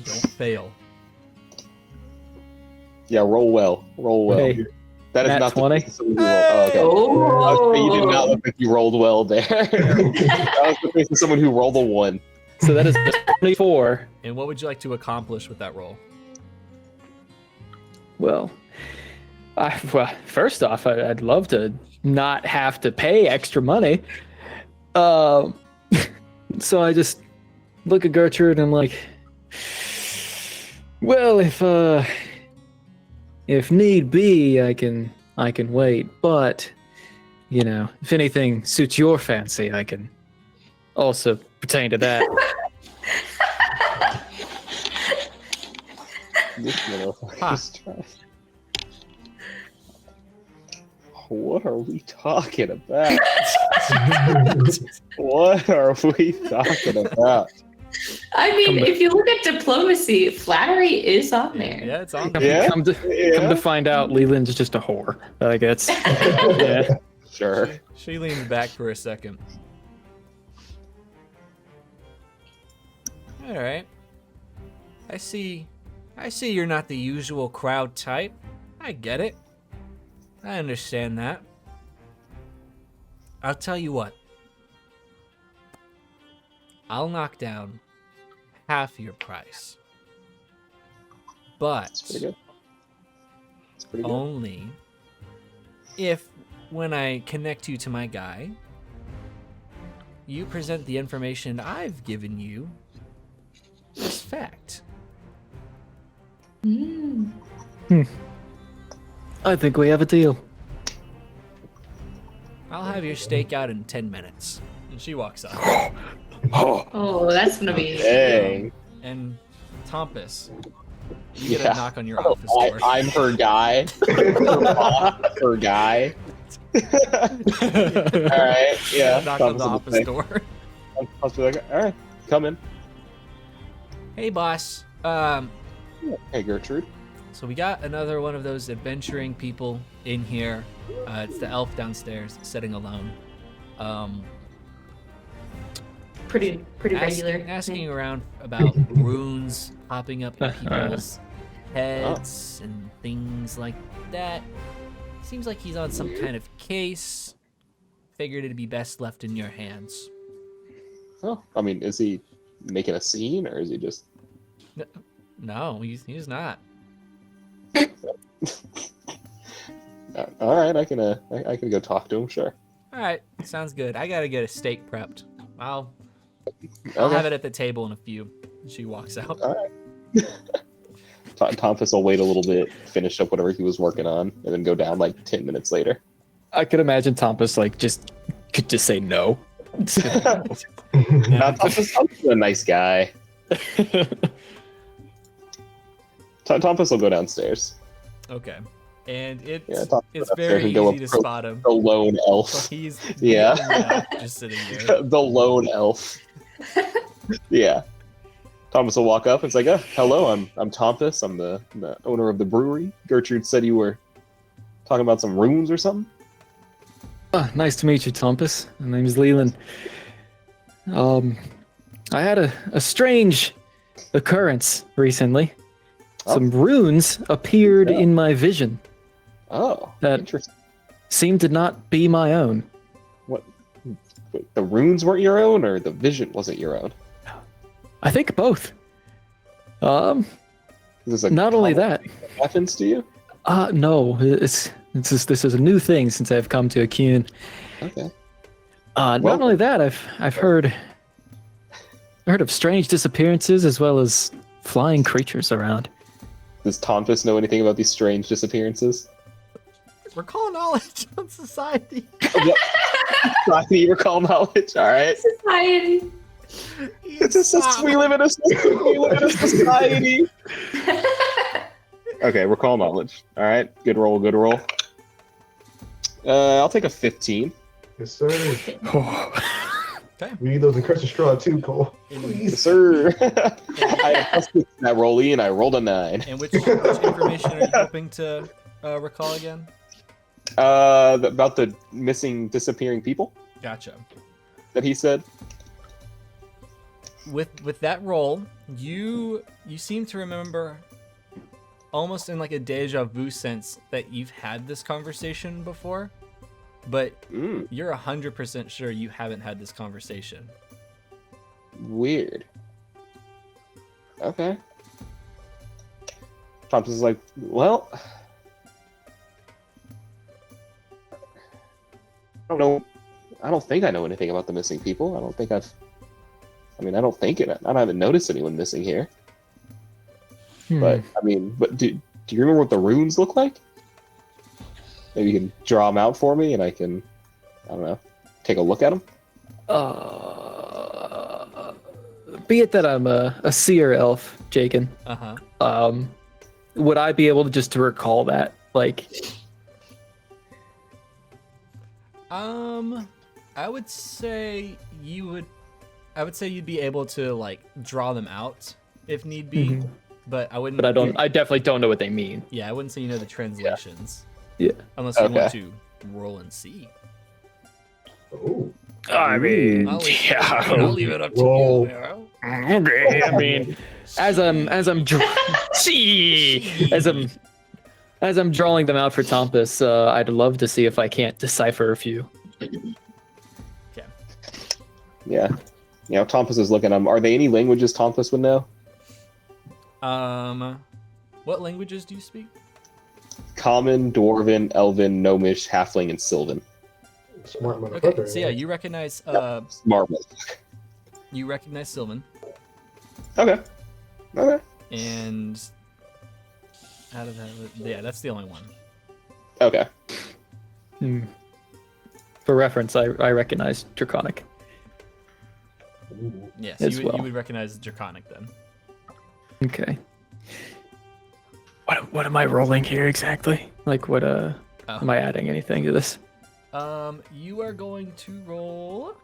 Don't fail. Yeah, roll well. Roll well. Hey, That is nat not 20? the face of someone who rolled. Oh, okay. You did not look like you rolled well there. That was the face of someone who rolled a 1. So that is 24. And what would you like to accomplish with that roll? Well, first off, I'd love to not have to pay extra money. So I just look at Gertrude and I'm like, well, if need be, I can wait. But if anything suits your fancy, I can also pertain to that. This motherfucker's trying. What are we talking about? What are we talking about? I mean, if you look at diplomacy, flattery is on there. Yeah, it's on. Yeah. Come to find out, Leland's just a whore. I guess. Yeah. Sure. She leans back for a second. All right. I see you're not the usual crowd type. I get it. I understand that. I'll tell you what. I'll knock down half your price. But That's pretty good. That's pretty good. only if, when I connect you to my guy, you present the information I've given you as fact. Mm. I think we have a deal. I'll have your steak out in 10 minutes. And she walks up. Oh, that's gonna be. Dang. And Tompus, you get a knock on your office door. I'm her guy. Her guy. Alright, yeah. Knock on the office door. I'll be like, alright, come in. Hey, boss. Hey, Gertrude. So we got another one of those adventuring people in here. It's the elf downstairs, sitting alone. Pretty regular. Asking around about runes popping up in people's heads and things like that. Seems like he's on some kind of case. Figured it'd be best left in your hands. Oh, I mean, is he making a scene or is he just? No, he's not. All right, I can go talk to him. Sure. All right, sounds good. I gotta get a steak prepped. I'll have it at the table in a few. She walks out. All right. Tompus will wait a little bit, finish up whatever he was working on, and then go down like 10 minutes later. I could imagine Tompus could just say no. Tompus is a nice guy. Tompus will go downstairs. Okay. And it's Tompus very and go easy to approach spot him. The lone elf. He's Yeah. just sitting there. The lone elf. Yeah. Thomas will walk up and say, hello, I'm Tompus. I'm the owner of the brewery. Gertrude said you were talking about some runes or something. Nice to meet you, Tompus. My name is Leland. I had a strange occurrence recently. Some runes appeared in my vision. Oh, that interesting. Seemed to not be my own. What? The runes weren't your own, or the vision wasn't your own? I think both. Not only that. Happens to you? No. This is a new thing since I've come to Acune. Okay. Not only that, I've heard of strange disappearances as well as flying creatures around. Does Tompus know anything about these strange disappearances? Recall knowledge on society. Society, recall knowledge. All right. Society. We live in a society. Okay, recall knowledge. All right, good roll, good roll. I'll take a 15. Yes, sir. Okay. We need those in Curse of Straw too, Cole. Yes, Please. sir. I had a plus 6 in that rollie, and I rolled a 9. And which information are you hoping to recall again? About the missing, disappearing people Gotcha. that he said. With that roll, you seem to remember, almost in like a deja vu sense, that you've had this conversation before, but you're 100% sure you haven't had this conversation. Weird. Okay. Thompson's is like, well, I don't know. I don't think I know anything about the missing people. I don't think I haven't noticed anyone missing here. But do you remember what the runes look like? Maybe you can draw them out for me, and I can, I don't know, take a look at them. Be it that I'm a seer elf, Jakin. Would I be able to just to recall that? Like, I would say you'd be able to like draw them out if need be, but I wouldn't. But I definitely don't know what they mean. Yeah, I wouldn't say you know the translations. Yeah. Unless you want to roll and see. Oh. I mean, I'll leave it up to Roll. you, Arrow. Okay. I mean, as I'm drawing them out for Tompus, I'd love to see if I can't decipher a few. Okay. Yeah. You know, Tompus is looking at them. Are there any languages Tompus would know? What languages do you speak? Common, Dwarven, Elven, Gnomish, Halfling, and Sylvan. Smart motherfucker. Okay, so yeah, you recognize Smart. you recognize Sylvan, Okay. and out of that, yeah, that's the only one. Okay. For reference, I recognize Draconic. Ooh. Yes, As you well. would recognize Draconic then. Okay. What am I rolling here exactly? Like, what am I adding anything to this? You are going to roll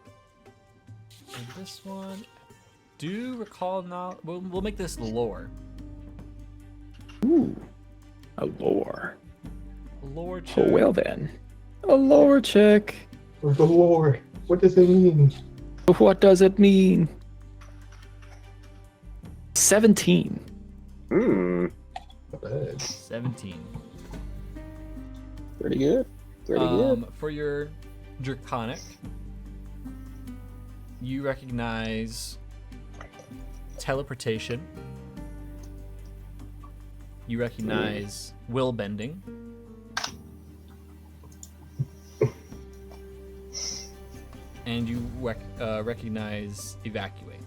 in this one. Do recall now? We'll make this lore. Ooh, a lore. Lore check. Oh well then, a lore check. For the lore. What does it mean? What does it mean? 17. Hmm. Not bad. 17. Pretty good. Pretty good. For your Draconic, you recognize teleportation. You recognize will bending. And you recognize evacuate.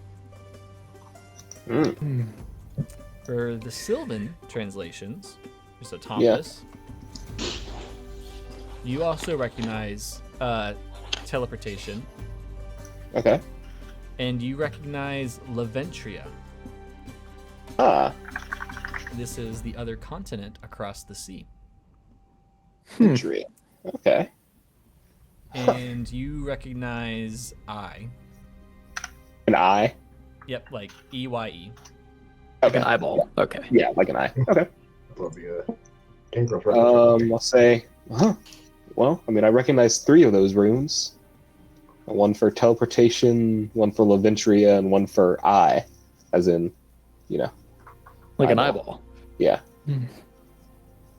For the Sylvan translations, so Tompus, you also recognize teleportation, Okay. and you recognize Laventria. Ah. This is the other continent across the sea. Injury. Okay. And you recognize I. An eye. Yep, like EYE. Like an eyeball. Okay. Yeah, like an eye. Okay. That'll be a Gangrel reference. I'll say, well, I mean, I recognize 3 of those runes. One for teleportation, one for Laventria, and one for eye, as in, Like an eyeball. eyeball. Yeah. Hmm.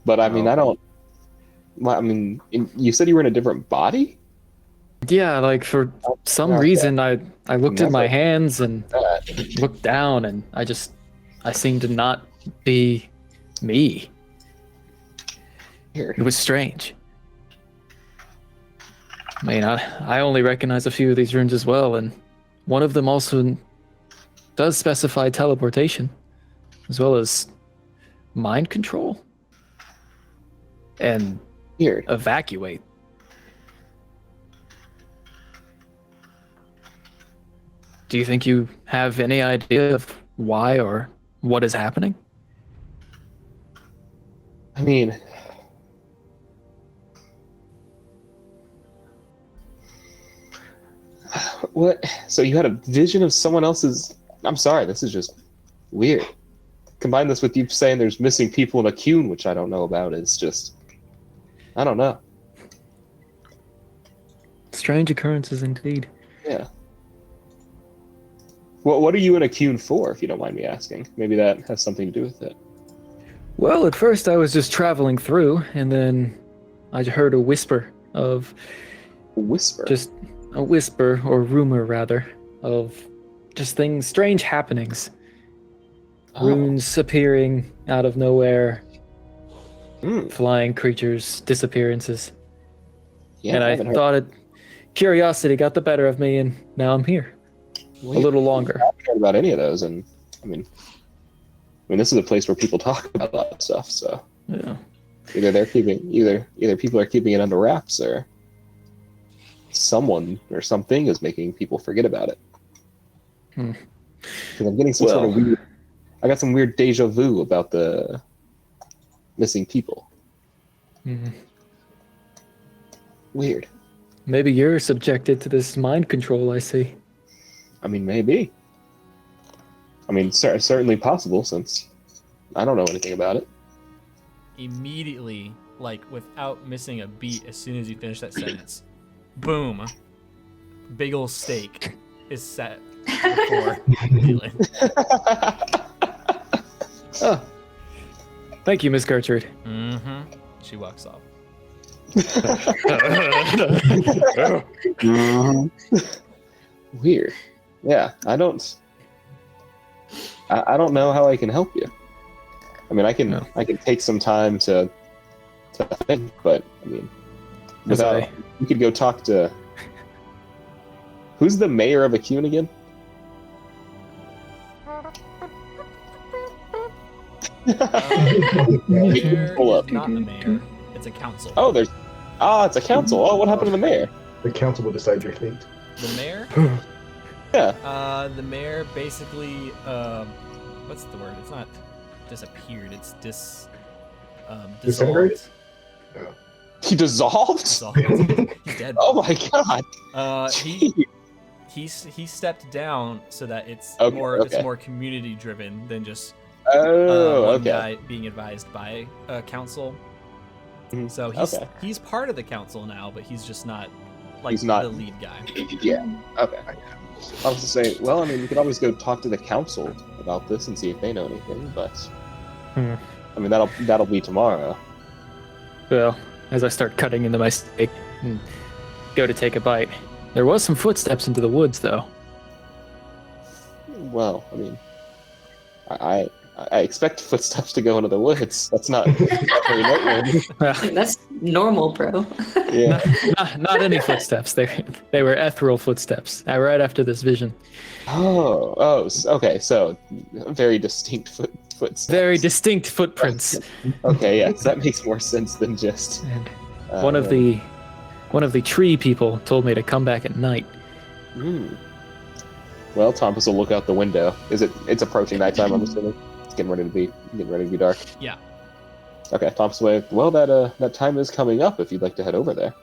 But I mean, you said you were in a different body? Yeah, like for some Okay. reason, I looked at That's my like- hands and looked down, and I seemed to not be me. Here. It was strange. I mean, I only recognize a few of these runes as well, and one of them also does specify teleportation, as well as mind control and Here. evacuate. Do you think you have any idea of why or what is happening? I mean, what? So you had a vision of someone else's? I'm sorry, this is just weird. Combine this with you saying there's missing people in Acune, which I don't know about. It's just, I don't know. Strange occurrences indeed. Yeah. Well, what are you in Acune for, if you don't mind me asking? Maybe that has something to do with it. Well, at first I was just traveling through, and then I heard a whisper of... A whisper? Just a whisper, or rumor rather, of just things, strange happenings. Oh. Runes appearing out of nowhere, Mm. flying creatures, disappearances. Yeah, And I haven't heard- thought curiosity got the better of me, and now I'm here. Weird. A little longer. I haven't heard about any of those, and I mean, this is a place where people talk about a lot of stuff. So Yeah. either people are keeping it under wraps, or someone or something is making people forget about it. Hmm. Because I'm getting some sort of weird. I got some weird deja vu about the missing people. Mhm. Weird. Maybe you're subjected to this mind control, I see. I mean, maybe. I mean, certainly possible, since I don't know anything about it. Immediately, like without missing a beat, as soon as you finish that sentence, boom, big ol' steak is set before Leland. Oh. Thank you, Miss Gertrude. Mm-hmm. She walks off. Weird. Yeah, I don't know how I can help you. I mean, I can take some time to think, but I mean, we could go talk to. Who's the mayor of Acune again? The mayor Pull up. is not the mayor. It's a council. Oh, it's a council. Oh, what happened to the mayor? The council will decide your fate. The mayor? Yeah. The mayor basically, what's the word? It's not disappeared. It's Disintegrated? dissolved. He dissolved? Dissolved. He's dead. Oh my god. He stepped down so that it's Okay. it's more community driven than just Oh, one okay. guy being advised by a council. Mhm. So he's part of the council now, but he's just not He's not- the lead guy. Yeah. Okay. I was to say, well, I mean, we could always go talk to the council about this and see if they know anything, but Hmm. I mean, that'll be tomorrow. Well, as I start cutting into my steak and go to take a bite, there was some footsteps into the woods, though. Well, I mean, I expect footsteps to go into the woods. That's not very noteworthy. That's normal, bro. Yeah. Not any footsteps. They were ethereal footsteps. Right after this vision. Okay. So, very distinct footsteps. Very distinct footprints. Okay, yes, that makes more sense than just. And one of the tree people told me to come back at night. Well, Thomas will look out the window. It's approaching nighttime, I'm assuming. It's getting ready to be dark. Yeah. Okay, Thomas will. Well, that time is coming up. If you'd like to head over there.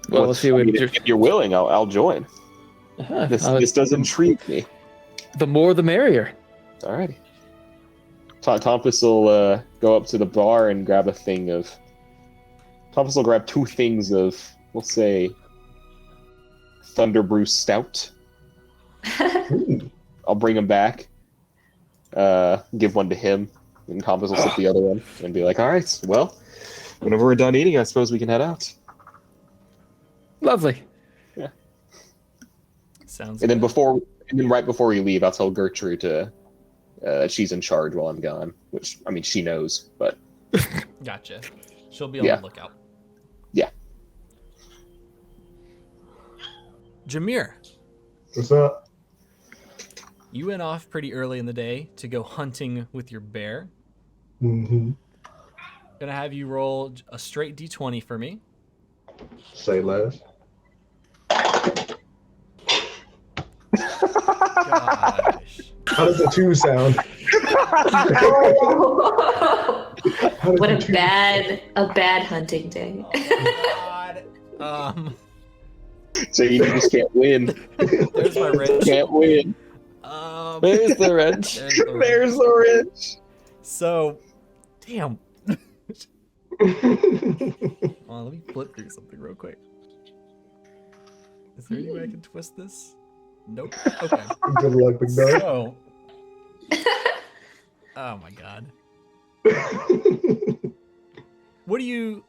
Well, if you would, if you're willing, I'll join. This does intrigue me. The more, the merrier. Alrighty. Thomas will go up to the bar and grab a thing of. Thomas will grab 2 things of, we'll say, Thunderbrew Stout. I'll bring him back. Give one to him, and Thomas will sip the other one and be like, "All right, well, whenever we're done eating, I suppose we can head out." Lovely. Yeah. Sounds. And then good. right before we leave, I'll tell Gertrude to she's in charge while I'm gone. Which, I mean, she knows, but Gotcha. She'll be on Yeah. the lookout. Yeah. Jameer, What's up? you went off pretty early in the day to go hunting with your bear. Mm-hmm. Gonna have you roll a straight d20 for me. Say less. Gosh. gosh. How does the two sound? How does What the a two- bad hunting day. Oh, God. So you just can't win. There's my wrench. Can't win. There's the wrench. There's the wrench. There's the wrench. So, damn. Hold on, let me flip through something real quick. Is there any way I can twist this? Nope. Okay. Good luck, big dog. So. Oh my god. What do you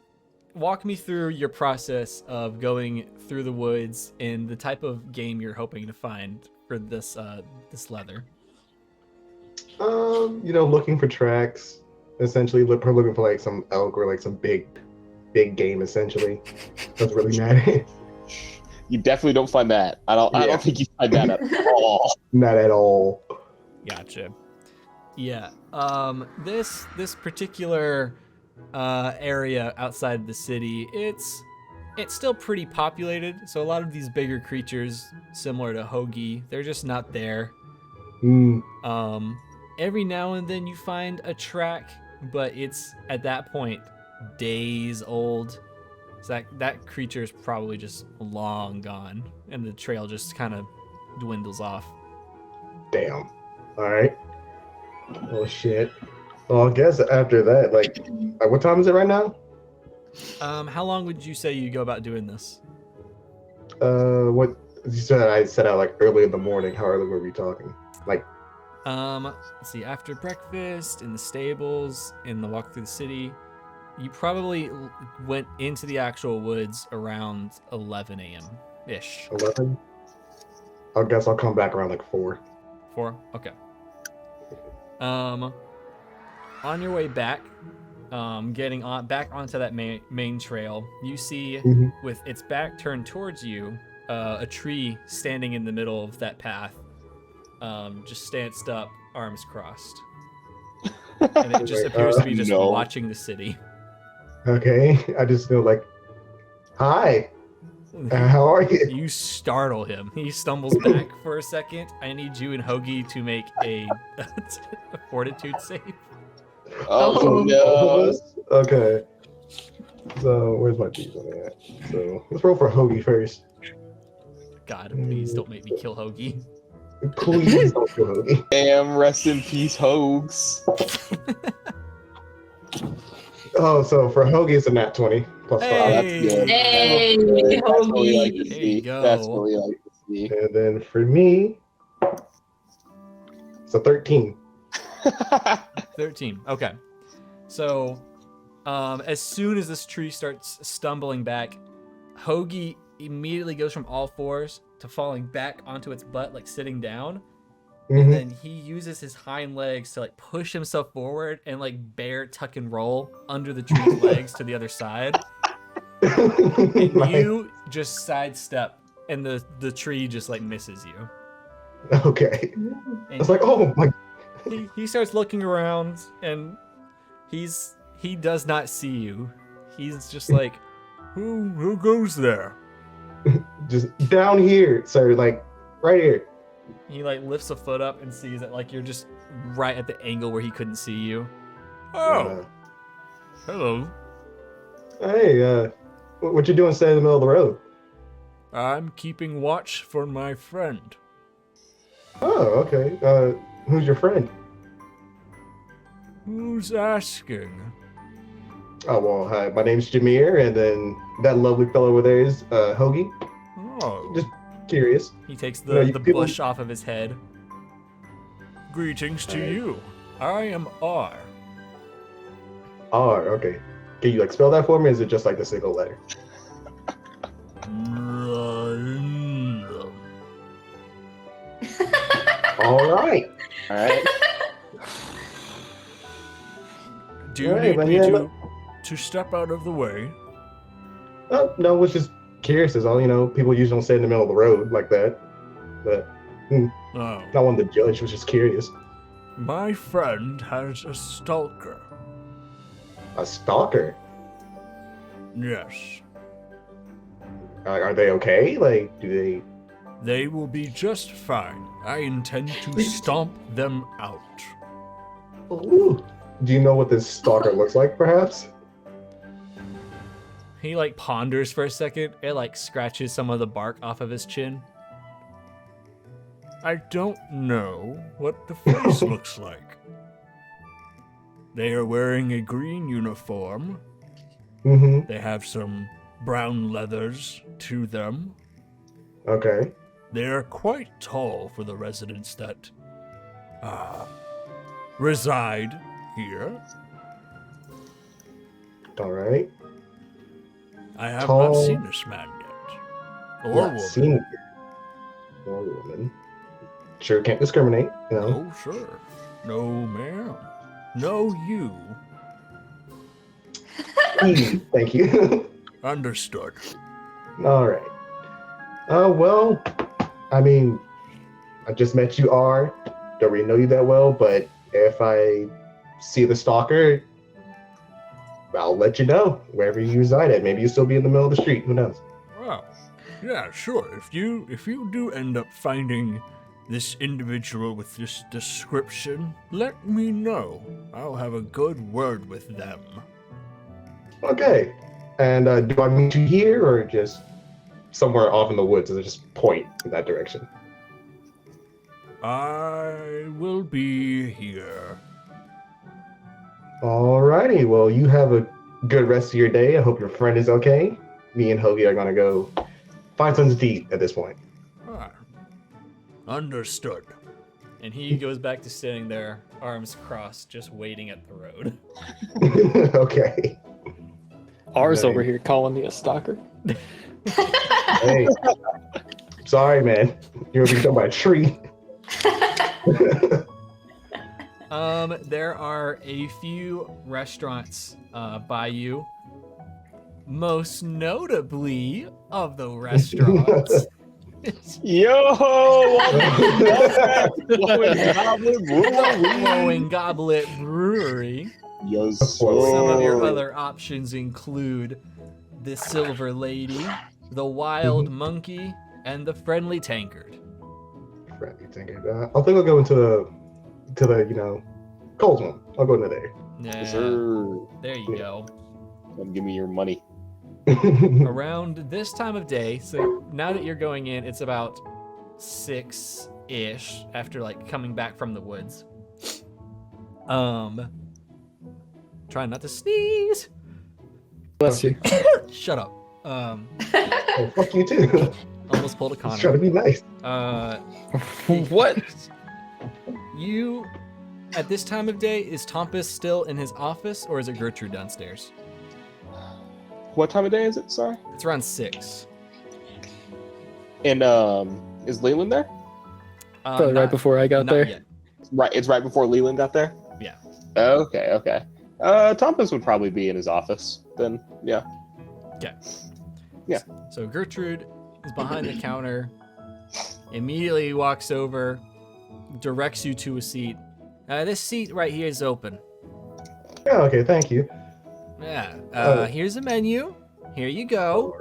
walk me through your process of going through the woods and the type of game you're hoping to find for this this leather? Looking for tracks. Essentially, probably looking for like some elk or like some big game. Essentially, doesn't really matter. You definitely don't find that. I don't think you find that at all. Not at all. Gotcha. Yeah. This particular area outside the city, it's still pretty populated. So a lot of these bigger creatures, similar to Hoagie, they're just not there. Every now and then you find a track, but it's at that point days old. So that creature is probably just long gone, and the trail just kind of dwindles off. Damn. All right. Oh shit. Well, I guess after that, like what time is it right now? How long would you say you go about doing this? What you said? I set out like early in the morning. How early were we talking? Like, let's see. After breakfast, in the stables, in the walk through the city, you probably went into the actual woods around 11 a.m. ish. 11. I guess I'll come back around like 4. 4? Okay. On your way back, getting back onto that main trail, you see with its back turned towards you, a tree standing in the middle of that path, just stanced up, arms crossed, and it just appears to be just watching the city. Okay, I just know like, hi, how are you? You startle him. He stumbles back for a second. I need you and Hoagie to make a fortitude save. Oh no. Okay. So where's my bees on that? So let's roll for Hoagie first. God, please don't make me kill Hoagie. Please don't kill Hoagie. Damn, rest in peace, Hoags. Oh, so for Hoagie it's a nat 20 plus 5. That's good. Hey, That's what we Hoagie. like to There see. you go. That's what we like to see. And then for me, it's a 13. 13. Okay. So, as soon as this tree starts stumbling back, Hoagie immediately goes from all fours to falling back onto its butt, like sitting down. And then he uses his hind legs to like push himself forward and like bear tuck and roll under the tree's legs to the other side. And you just sidestep, and the tree just like misses you. Okay. And It's like, oh my. he starts looking around, and he does not see you. He's just like, who goes there? Just down here, sir, like right here. He like lifts a foot up and sees that like you're just right at the angle where he couldn't see you. Oh, hello. Hey, what you doing standing in the middle of the road? I'm keeping watch for my friend. Oh, okay. Who's your friend? Who's asking? Oh, well, hi. My name's Jameer, and then that lovely fellow over there is Hoagie. Oh. Just curious. He takes No, the people- bush off of his head. Greetings to you. I am R. R, okay. Can you like spell that for me? Or is it just like the single letter? All right. All right. Do you Right, need but me yeah, to step out of the way? Oh, no, was just curious is all, people usually don't stay in the middle of the road like that. But Oh. not one to judge, was just curious. My friend has a stalker. A stalker? Yes. Are they okay? Like, do they They will be just fine. I intend to stomp them out. Ooh. Do you know what this stalker looks like, perhaps? He like ponders for a second. It like scratches some of the bark off of his chin. I don't know what the face looks like. They are wearing a green uniform. Mm-hmm. They have some brown leathers to them. Okay. They are quite tall for the residents that reside here. All right. I have Tall. not seen this man yet. Or Not woman. seen it yet. Or woman. Sure, can't discriminate. You know. No, sir. No, ma'am. No, you. Thank you. Understood. All right. Well, I mean, I just met you, R. Don't really know you that well, but if I see the stalker, I'll let you know wherever you reside at. Maybe you'll still be in the middle of the street. Who knows? Well, yeah, sure. If you do end up finding this individual with this description, let me know. I'll have a good word with them. Okay. And do I meet you here or just somewhere off in the woods? Does it just point in that direction? I will be here. Alrighty. Well, you have a good rest of your day. I hope your friend is okay. Me and Hoagie are gonna go find something to eat at this point. Ah, understood. And he goes back to sitting there, arms crossed, just waiting at the road. Okay. R's Nice. over here calling me a stalker. Hey. Sorry, man. You're over here talking about a tree. There are a few restaurants by you. Most notably of the restaurants. Yo! Glowing Goblet Brewery. Yo, Some of your other options include the Silver Lady, the Wild Monkey, and the Friendly Tankard. Friendly thinking. I think I'll go into the Coles one. I'll go into there. Yeah, Sir, there you go. give me your money. Around this time of day, so now that you're going in, it's about 6-ish after like coming back from the woods. Trying not to sneeze. Bless you. Shut up. Oh, fuck you too. Almost pulled a Just trying to Connor. be nice. What? You, at this time of day, is Tompus still in his office or is it Gertrude downstairs? What time of day is it? Sorry. It's around 6. And is Leland there? Probably right before I got not there. Yet. Right. It's right before Leland got there. Yeah. Okay. Okay. Thompus would probably be in his office then. Yeah. Okay. Yeah. So Gertrude is behind the counter, immediately walks over, directs you to a seat. This seat right here is open. Yeah, okay, thank you. Yeah. Here's a menu. Here you go.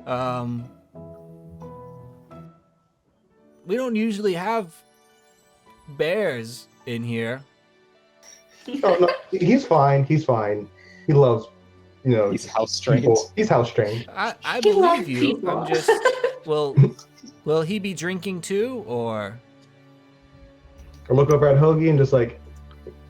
Alright. We don't usually have bears in here. Oh, no, he's fine. He's fine. He loves, He's house trained. people. He's house trained. I He loves believe you. people. I'm just. Will he be drinking too, or? I look over at Hoagie and just like,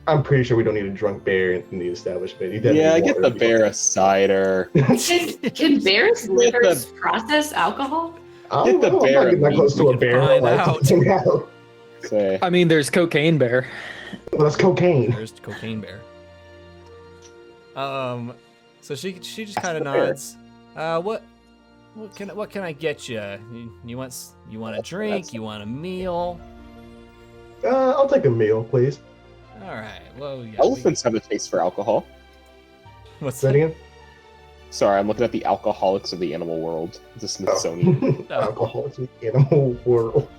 I'm pretty sure we don't need a drunk bear in the establishment. He definitely Yeah, get water. the bear a cider. Can bears' Get the- livers process alcohol? I Get don't the know, bear I'm not getting that a close meat. to a We bear. can find Like, out. taking out. Say, I mean, there's Cocaine Bear. Well, that's cocaine. There's Cocaine Bear. So she just kind of That's fair. nods. What can I get you? You want a drink? That's- You want a meal? I'll take a meal, please. All right. Well, yeah. elephants have a taste for alcohol. What's Say that that? again? Sorry, I'm looking at the alcoholics of the animal world. The Smithsonian. Oh. Alcohol in the animal world.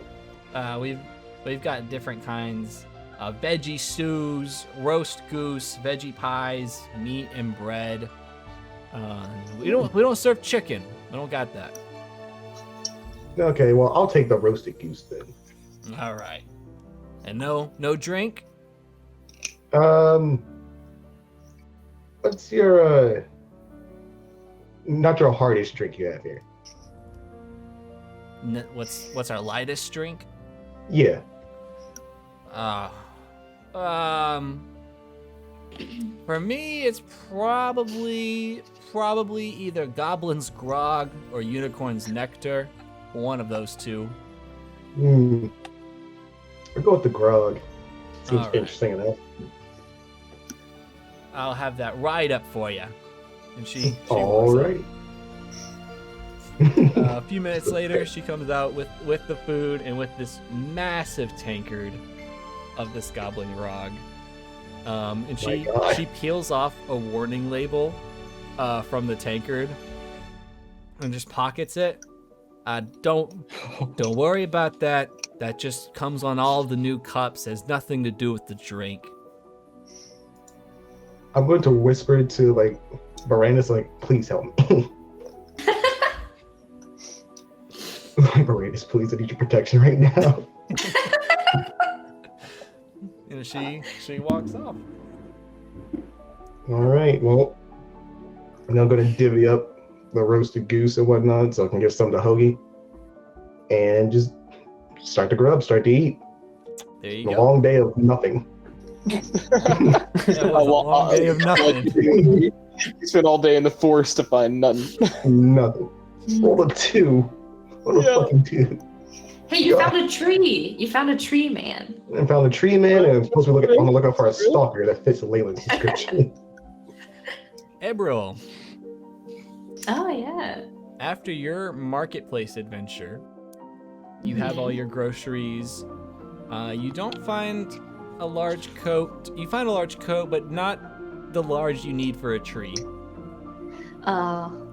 We've got different kinds of veggie stews, roast goose, veggie pies, meat and bread. We don't serve chicken. We don't got that. Okay, well, I'll take the roasted goose then. All right. And no drink? What's your not your hardest drink you have here? What's our lightest drink? Yeah. For me, it's probably either Goblin's Grog or Unicorn's Nectar. One of those two. I'll go with the grog. Seems Alright. interesting enough. I'll have that right up for you. And she All walks right. out. A few minutes later, she comes out with the food and with this massive tankard of this Goblin Grog. And she peels off a warning label from the tankard and just pockets it. Don't worry about that. That just comes on all the new cups. Has nothing to do with the drink. I'm going to whisper to like Baranus, like, please help me. Baranus, please, I need your protection right now. And she walks off. All right, well, I'm now going to divvy up the roasted goose and whatnot so I can give some to Hoagie. And just start to grub, start to eat. There you A go. long day of nothing. That was a long day of nothing. You spent all day in the forest to find nothing. Nothing. Roll a 2. What a fucking 2. Hey, you found a tree. You found a tree, man. I found a tree man, and I'm supposed to be on the lookout for a stalker that fits Layla's description. Ebril, Oh yeah. after your marketplace adventure, you have all your groceries. You don't find a large coat. You find a large coat, but not the large you need for a tree.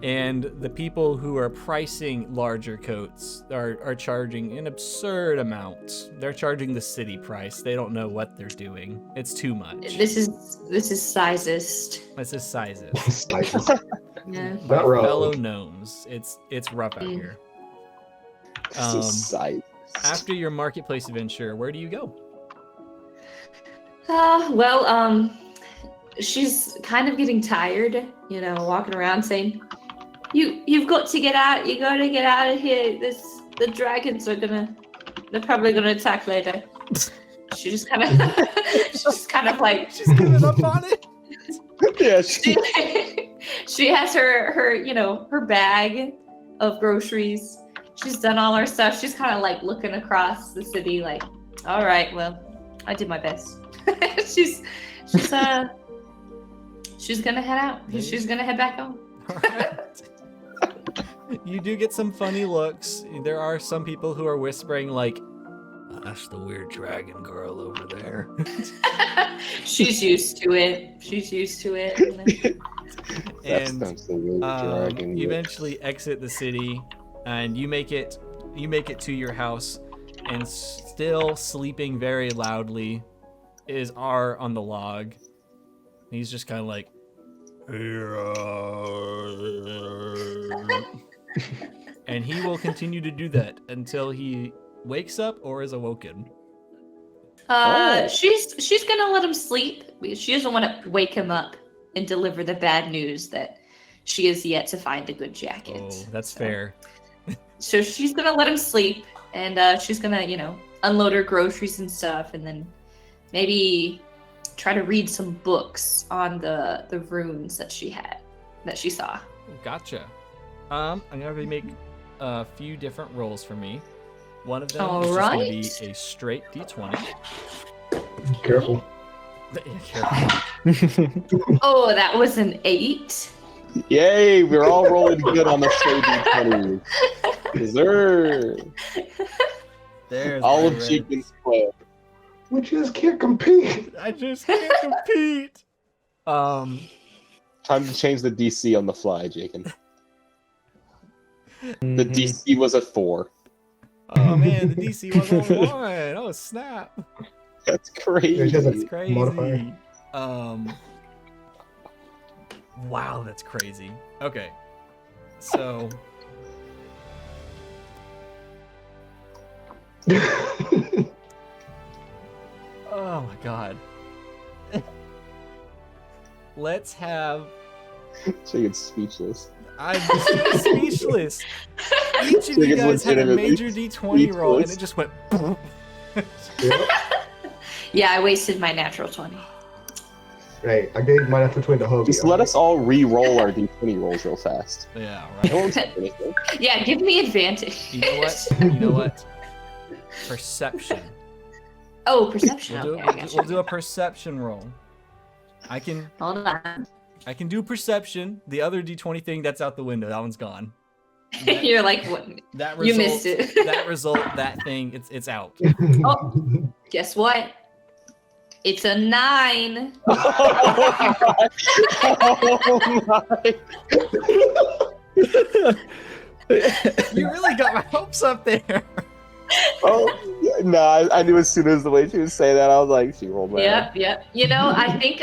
And the people who are pricing larger coats are charging an absurd amount. They're charging the city price. They don't know what they're doing. It's too much. This is sizest. This is sizes. Yeah. Not wrong. Fellow gnomes. It's rough out here. Society. After your marketplace adventure, where do you go? Well, she's kind of getting tired, walking around saying, "You've got to get out. You got to get out of here. The dragons they're probably gonna attack later." She just kind of like She's giving up on it. Yeah, she has her her bag of groceries. She's done all her stuff. She's kind of like looking across the city, like, "All right, well, I did my best." she's gonna head out. She's gonna head back home. Alright. You do get some funny looks. There are some people who are whispering like, "That's the weird dragon girl over there." She's used to it. And That's the weird dragon. you eventually exit the city, and you make it to your house, and still sleeping very loudly is R on the log. He's just kind of like, and he will continue to do that until he wakes up or is awoken. She's gonna let him sleep because she doesn't want to wake him up and deliver the bad news that she is yet to find a good jacket. Oh, that's fair. So she's gonna let him sleep, and she's gonna, unload her groceries and stuff, and then maybe try to read some books on the runes that she saw. Gotcha. I'm gonna make a few different rolls for me. One of them All is just gonna be right. a straight D20. Careful. Careful. Oh, that was an 8. Yay, we're all rolling good on the show D20. Deserve. There's All my of red. Jenkins' plan. We just can't compete. I just can't compete. Time to change the DC on the fly, Jacob. The DC was a 4. Oh man, the DC was on 1. Oh snap. That's crazy. There's just a That's crazy. modifier. Wow, that's crazy. Okay. So Oh my god. Let's have. Chicken's speechless. I'm speechless. Each of you Chicken's guys had a legitimately major d20 roll, and speechless. it just went. Yeah, I wasted my natural 20. Right, I gave my natural 20 to Hoagie. Just let us all re-roll our d20 rolls real fast. Yeah, It right. won't take anything. Yeah, give me advantage. You know what? You know what? Perception. Oh, perception. We'll do, Okay, I gotcha. we'll do a perception roll. I can Hold on. do perception. The other d20 thing, that's out the window. That one's gone. You're like, what? That You result, missed it. that thing, it's out. Oh, guess what? It's a 9. Oh my! You really got my hopes up there. Oh no! I knew as soon as the way she was saying that, I was like, she rolled bad. Yep. You know, I think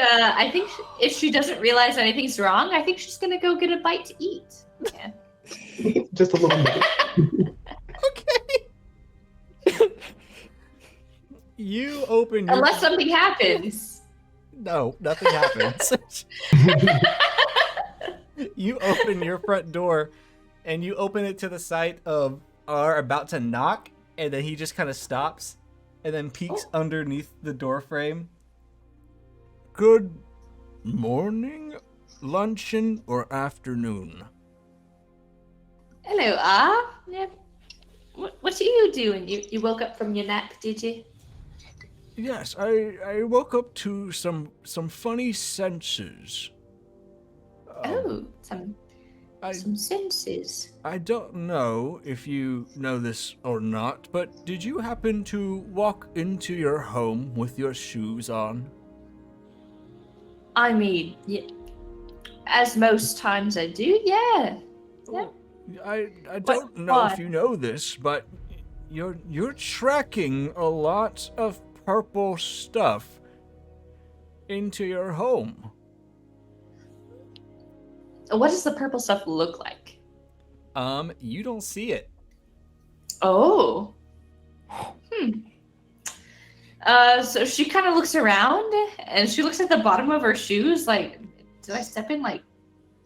if she doesn't realize anything's wrong, I think she's gonna go get a bite to eat. Yeah. Just a little bit. Okay. You open your... Unless something happens. No, nothing happens. You open your front door, and you open it to the sight of R about to knock, and then he just kind of stops, and then peeks underneath the door frame. Good morning, luncheon, or afternoon? Hello, Ah. Yeah. What are you doing? You woke up from your nap, did you? Yes, I woke up to some funny senses. Some I senses. I don't know if you know this or not, but did you happen to walk into your home with your shoes on? I mean, as most times I do, yeah. Yep. I don't know if you know this, but you're tracking a lot of purple stuff into your home. What does the purple stuff look like? You don't see it. Oh. So she kind of looks around, and she looks at the bottom of her shoes, like, did I step in, like,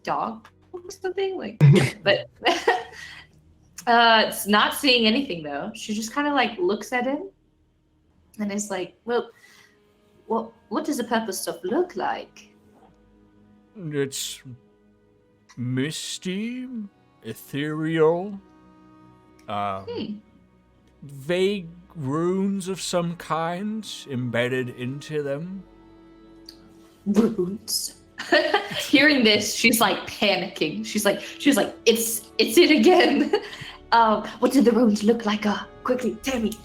dog poop or something? Like, but it's not seeing anything, though. She just kind of, like, looks at him, and is like, well, what does the purple stuff look like? It's misty, ethereal, vague runes of some kind embedded into them. Runes. Hearing this, she's like panicking. She's like, it's it again. What do the runes look like? Quickly, tell me.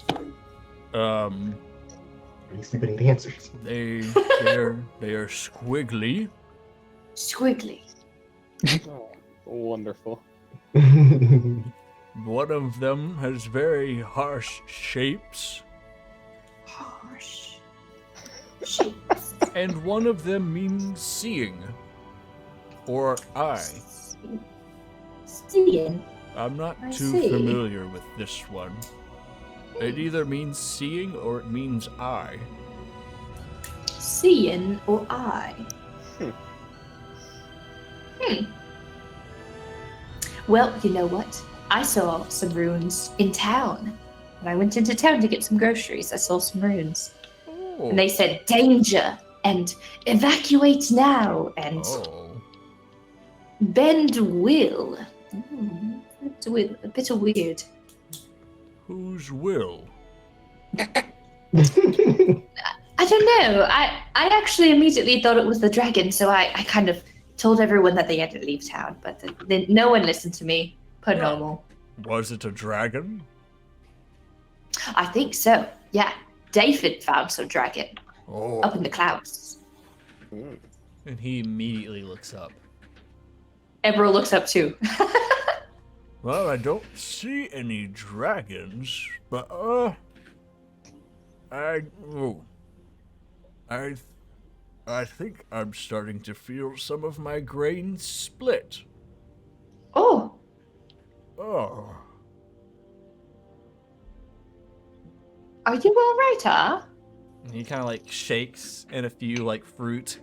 You stupid need answers. They are squiggly. Squiggly. Oh, wonderful. One of them has very harsh shapes, Harsh shapes. and one of them means seeing, or eye. Seeing. I'm not I too see. familiar with this one. It either means seeing or it means eye. Seeing or eye. Well, you know what? I saw some runes in town. When I went into town to get some groceries, I saw some runes. Oh. And they said danger and evacuate now and Oh. bend will. It's a bit of weird. Whose will? I don't know. I actually immediately thought it was the dragon, so I kind of told everyone that they had to leave town, but then no one listened to me. Per normal. Was it a dragon? I think so. Yeah. David found some dragon Oh. up in the clouds. And he immediately looks up. Emerald looks up too. Well, I don't see any dragons, but I think I'm starting to feel some of my grain split. Oh. Oh. Are you all right, huh? And he kind of like shakes, and a few like fruit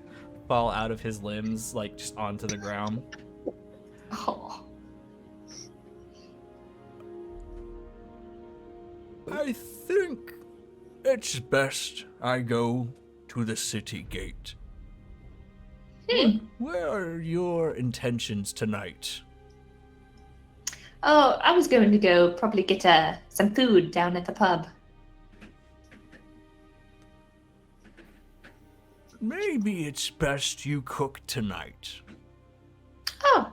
fall out of his limbs, like just onto the ground. Oh. I think it's best I go to the city gate. Where are your intentions tonight? Oh, I was going to go probably get some food down at the pub. Maybe it's best you cook tonight. Oh.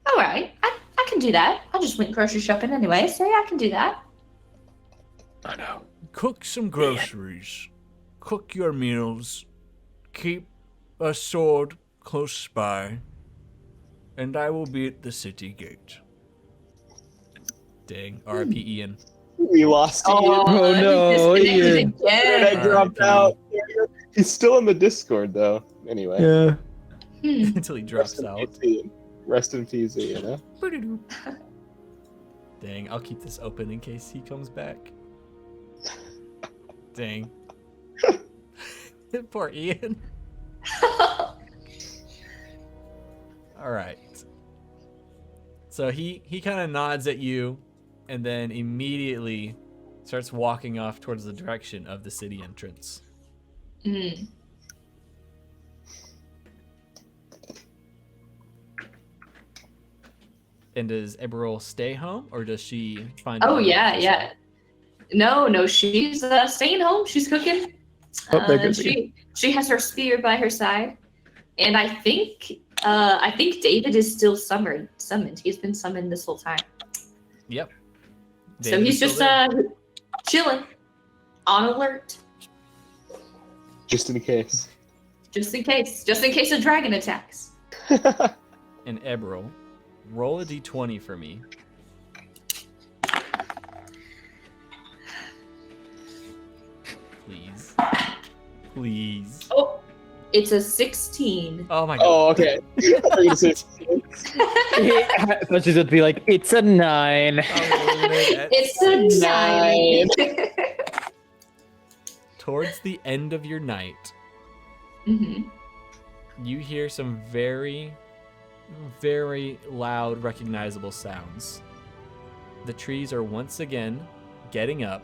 All right. I can do that. I just went grocery shopping anyway, so yeah, I can do that. I know. Cook some groceries. Cook your meals. Keep a sword close by. And I will be at the city gate. Dang, R.I.P. Ian. We lost Ian. Oh, no, he's disconnected Ian. again. I dropped out. He's still in the Discord though. Anyway. Yeah. Until he drops out. Rest in peace, Ian. Huh? Dang, I'll keep this open in case he comes back. Dang. Poor Ian. All right. So he kind of nods at you and then immediately starts walking off towards the direction of the city entrance. Mm. And does Eberil stay home or does she find Oh, a way yeah, to yeah. No, she's staying home. She's cooking. Oh, there goes She has her spear by her side. And I think David is still summoned. He's been summoned this whole time. Yep. So David he's is still just there. chilling, on alert, Just in case. just in case a dragon attacks. And Eberil, roll a d20 for me. Please. Please. Oh, it's a 16. Oh my god. Oh, okay. I thought you were gonna say- But she's gonna be like, it's a 9. It's a 9. Towards the end of your night, hmm you hear some very, very loud, recognizable sounds. The trees are once again getting up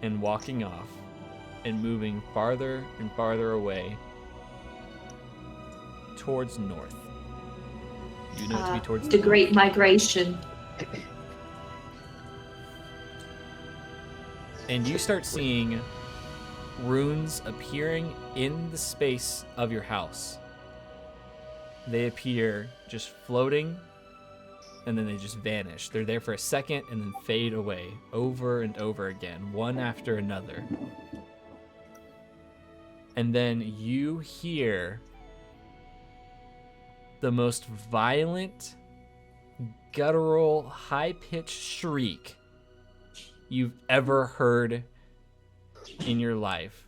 and walking off and moving farther and farther away towards north. You know it to be towards The north. Great Migration. And you start seeing runes appearing in the space of your house. They appear just floating, and then they just vanish. They're there for a second and then fade away over and over again, one after another. And then you hear the most violent, guttural, high-pitched shriek you've ever heard in your life.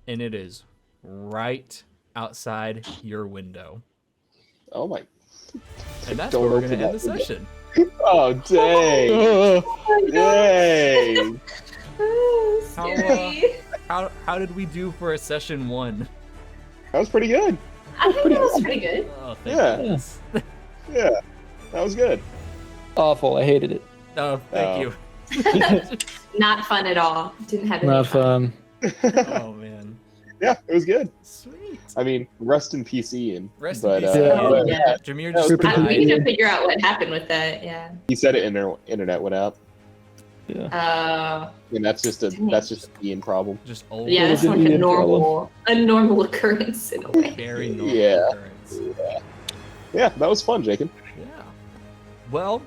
And it is right outside your window. Oh my. And that's Don't where we're open going to end the that window. session. Oh dang. Dang. Oh, How, scary. How did we do for a session 1? That was pretty good. I think that was pretty good. Oh, thank Yeah. goodness. Yeah. That was good. Awful. I hated it. Oh, thank Oh. you. Not fun at all. Didn't have any Not fun. Oh, man. Yeah, it was good. Sweet. I mean, rest in peace, Ian. Rest but, in peace. Yeah. Oh, but yeah. Jameer That was just pretty We died. need to figure out what happened with that. Yeah. he said it in their internet went out. Yeah. And that's just an Ian problem. Just old. Yeah, that's It like was a an normal occurrence in a way. Very normal Yeah. occurrence. Yeah, that was fun, Jacob. Yeah. Well,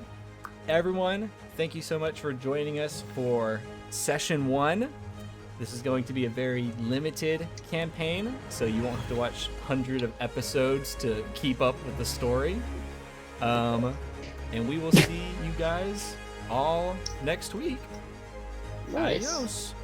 everyone, thank you so much for joining us for session 1. This is going to be a very limited campaign, so you won't have to watch hundreds of episodes to keep up with the story. And we will see you guys all next week. Nice. Adios.